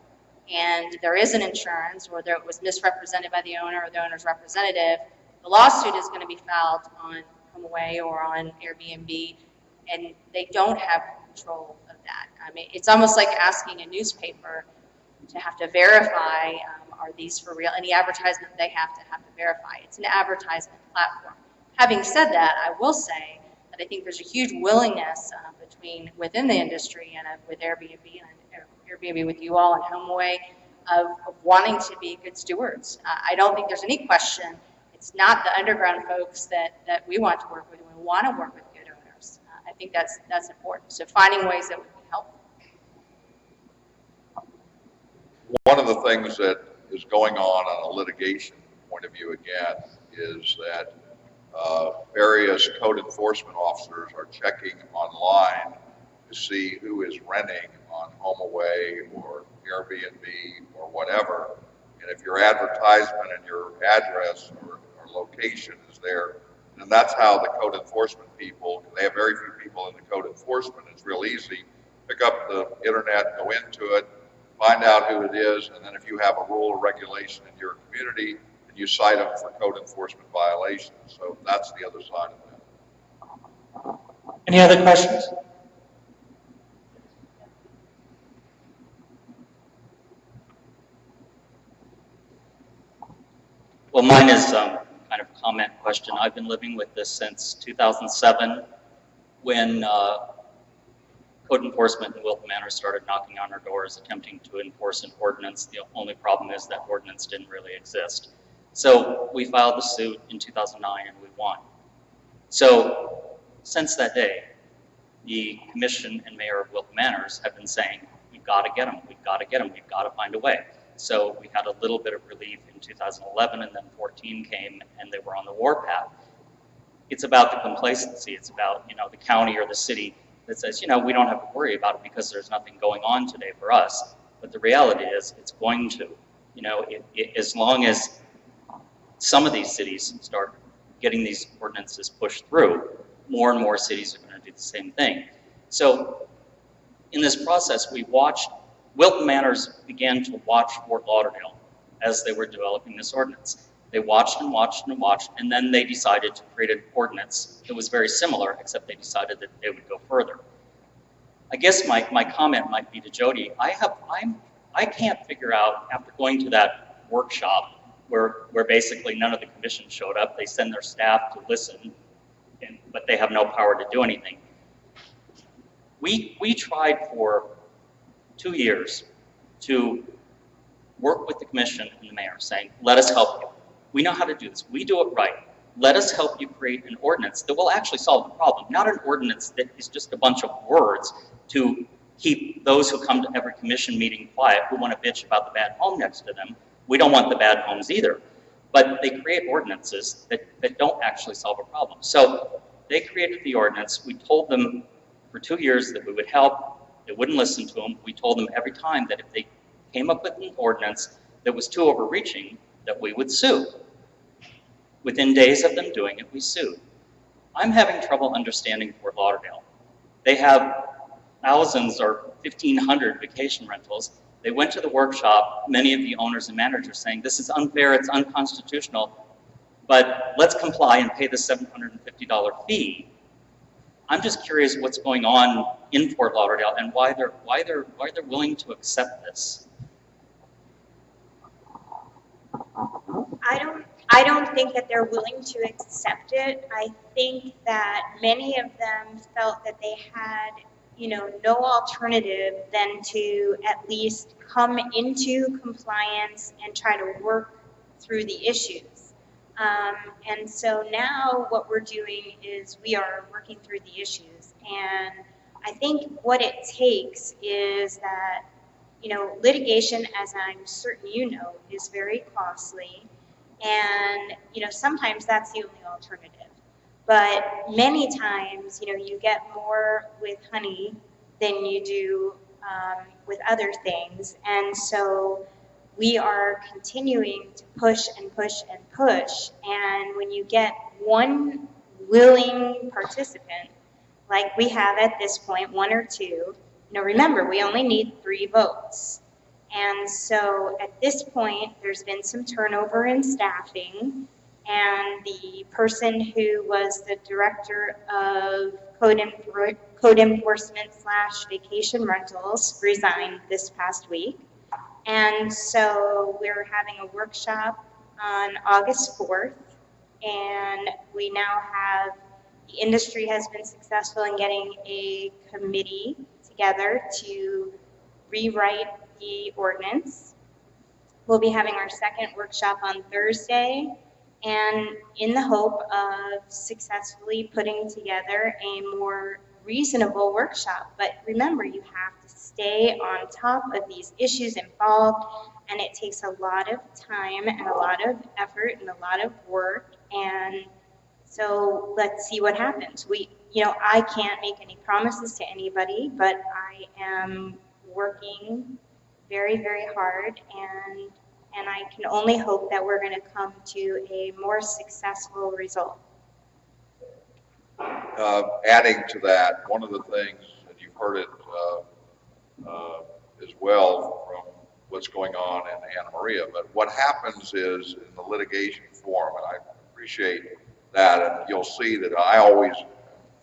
and there is an insurance, or it was misrepresented by the owner or the owner's representative, the lawsuit is going to be filed on HomeAway or on Airbnb, and they don't have control of that. I mean, it's almost like asking a newspaper to have to verify, are these for real? Any advertisement they have to verify. It's an advertisement platform. Having said that, I will say that I think there's a huge willingness within the industry and with Airbnb and Airbnb with you all and HomeAway of wanting to be good stewards. I don't think there's any question. It's not the underground folks that we want to work with. We want to work with good owners. I think that's important. So finding ways that we can help. One of the things that is going on a litigation point of view again is that various code enforcement officers are checking online to see who is renting on HomeAway or Airbnb or whatever. And if your advertisement and your address or location is there, then that's how the code enforcement people, they have very few people in the code enforcement, it's real easy, pick up the internet, go into it, find out who it is, and then if you have a rule or regulation in your community, then you cite them for code enforcement violations. So that's the other side of that. Any other questions? Well, mine is kind of a comment question. I've been living with this since 2007 when code enforcement in Wilton Manor started knocking on our doors attempting to enforce an ordinance. The only problem is that ordinance didn't really exist. So we filed the suit in 2009 and we won. So since that day, the commission and mayor of Wilton Manors have been saying, we've got to get them, we've got to get them, we've got to find a way. So we had a little bit of relief in 2011, and then 14 came, and they were on the warpath. It's about the complacency. It's about, you know, the county or the city that says, you know, we don't have to worry about it because there's nothing going on today for us. But the reality is it's going to. You know, as long as some of these cities start getting these ordinances pushed through, more and more cities are going to do the same thing. So in this process, we watched, Wilton Manors began to watch Fort Lauderdale as they were developing this ordinance. They watched and watched and watched, and then they decided to create an ordinance that was very similar, except they decided that they would go further. I guess my comment might be to Jody. I can't figure out, after going to that workshop where basically none of the commission showed up, they send their staff to listen, but they have no power to do anything. We tried for 2 years to work with the commission and the mayor, saying, let us help you. We know how to do this. We do it right. Let us help you create an ordinance that will actually solve the problem, not an ordinance that is just a bunch of words to keep those who come to every commission meeting quiet, who want to bitch about the bad home next to them. We don't want the bad homes either. But they create ordinances that don't actually solve a problem. So they created the ordinance. We told them for 2 years that we would help. They wouldn't listen to them. We told them every time that if they came up with an ordinance that was too overreaching, that we would sue. Within days of them doing it, we sued. I'm having trouble understanding Fort Lauderdale. They have thousands or 1,500 vacation rentals. They went to the workshop, many of the owners and managers saying, this is unfair, it's unconstitutional, but let's comply and pay the $750 fee. I'm just curious what's going on in Fort Lauderdale and why they're willing to accept this. I don't think that they're willing to accept it. I think that many of them felt that they had, you know, no alternative than to at least come into compliance and try to work through the issues. And so now what we're doing is we are working through the issues. And I think what it takes is that, you know, litigation, as I'm certain you know, is very costly. And, you know, sometimes that's the only alternative. But many times, you know, you get more with honey than you do with other things. And so we are continuing to push and push and push. And when you get one willing participant, like we have at this point, 1 or 2, you know, remember, we only need 3 votes. And so at this point, there's been some turnover in staffing, and the person who was the director of code enforcement / vacation rentals resigned this past week. And so we're having a workshop on August 4th, and we now have, the industry has been successful in getting a committee together to rewrite the ordinance. We'll be having our second workshop on Thursday, and in the hope of successfully putting together a more reasonable workshop. But remember, you have to stay on top of these issues involved, and it takes a lot of time and a lot of effort and a lot of work. And so let's see what happens. You know, I can't make any promises to anybody, but I am working very, very hard, and I can only hope that we're going to come to a more successful result. Adding to that, one of the things, and you've heard it as well from what's going on in Anna Maria, but what happens is in the litigation forum, and I appreciate that, and you'll see that I always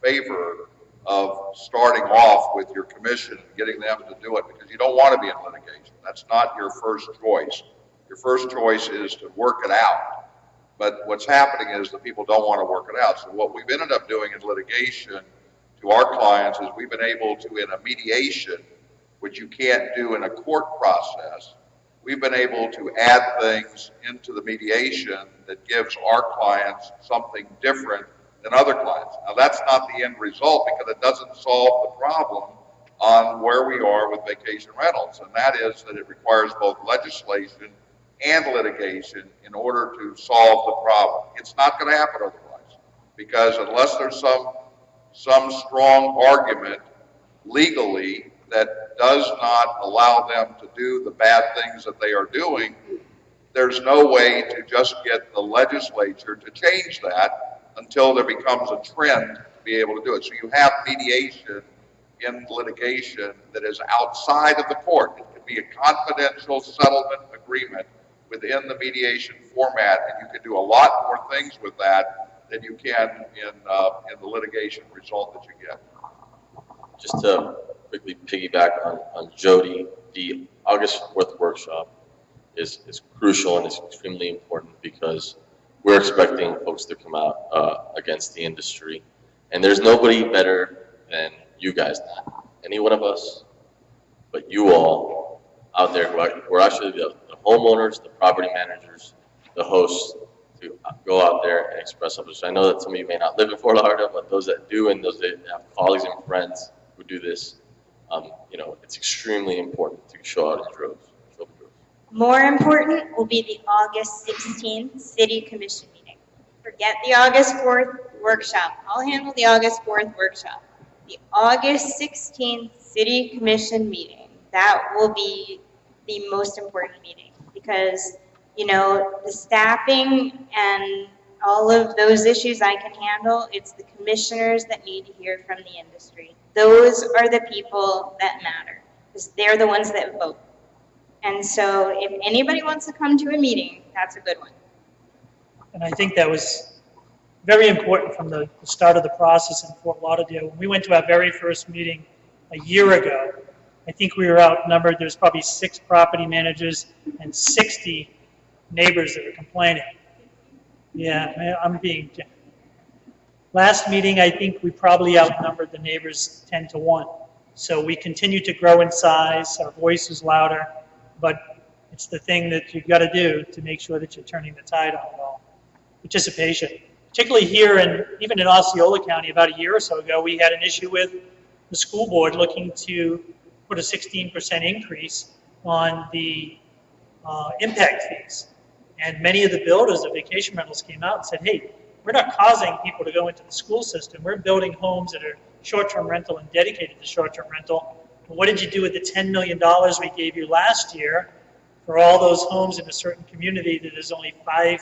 favor of starting off with your commission and getting them to do it, because you don't want to be in litigation. That's not your first choice. Your first choice is to work it out. But what's happening is that people don't want to work it out. So what we've ended up doing in litigation to our clients is we've been able to, in a mediation, which you can't do in a court process, we've been able to add things into the mediation that gives our clients something different than other clients. Now that's not the end result because it doesn't solve the problem, on where we are with vacation rentals, and that is that it requires both legislation and litigation in order to solve the problem. It's not going to happen otherwise, because unless there's some strong argument legally that does not allow them to do the bad things that they are doing, there's no way to just get the legislature to change that until there becomes a trend to be able to do it. So you have mediation in litigation that is outside of the court. It could be a confidential settlement agreement within the mediation format, and you can do a lot more things with that than you can in the litigation result that you get. Just to quickly piggyback on Jody, the August 4th workshop is crucial and is extremely important because we're expecting folks to come out against the industry. And there's nobody better than you guys, not any one of us, but you all out there who are actually the homeowners, the property managers, the hosts, to go out there and express something. So I know that some of you may not live in Fort Lauderdale, but those that do and those that have colleagues and friends who do this, you know, it's extremely important to show out in droves. More important will be the August 16th City Commission meeting. Forget the August 4th workshop. I'll handle the August 4th workshop. The August 16th City Commission meeting, that will be the most important meeting because, you know, the staffing and all of those issues I can handle. It's the commissioners that need to hear from the industry. Those are the people that matter because they're the ones that vote. And so if anybody wants to come to a meeting, that's a good one. And I think that was very important from the start of the process in Fort Lauderdale. When we went to our very first meeting a year ago, I think we were outnumbered. There's probably 6 property managers and 60 neighbors that were complaining. Yeah, I'm being... Last meeting, I think we probably outnumbered the neighbors 10 to 1. So we continue to grow in size. Our voice is louder. But it's the thing that you've got to do to make sure that you're turning the tide on it all. Participation. Particularly here and even in Osceola County about a year or so ago, we had an issue with the school board looking to put a 16% increase on the impact fees. And many of the builders of vacation rentals came out and said, hey, we're not causing people to go into the school system. We're building homes that are short-term rental and dedicated to short-term rental. What did you do with the $10 million we gave you last year for all those homes in a certain community that is only 5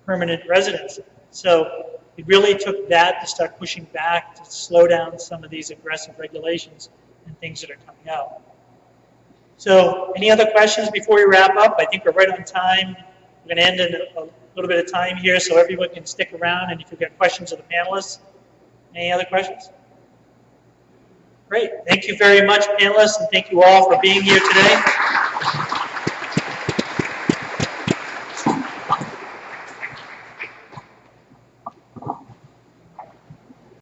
permanent residents? So it really took that to start pushing back to slow down some of these aggressive regulations and things that are coming out. So any other questions before we wrap up? I think we're right on time. We're going to end in a little bit of time here so everyone can stick around, and if you've got questions of the panelists. Any other questions? Great. Thank you very much, panelists, and thank you all for being here today.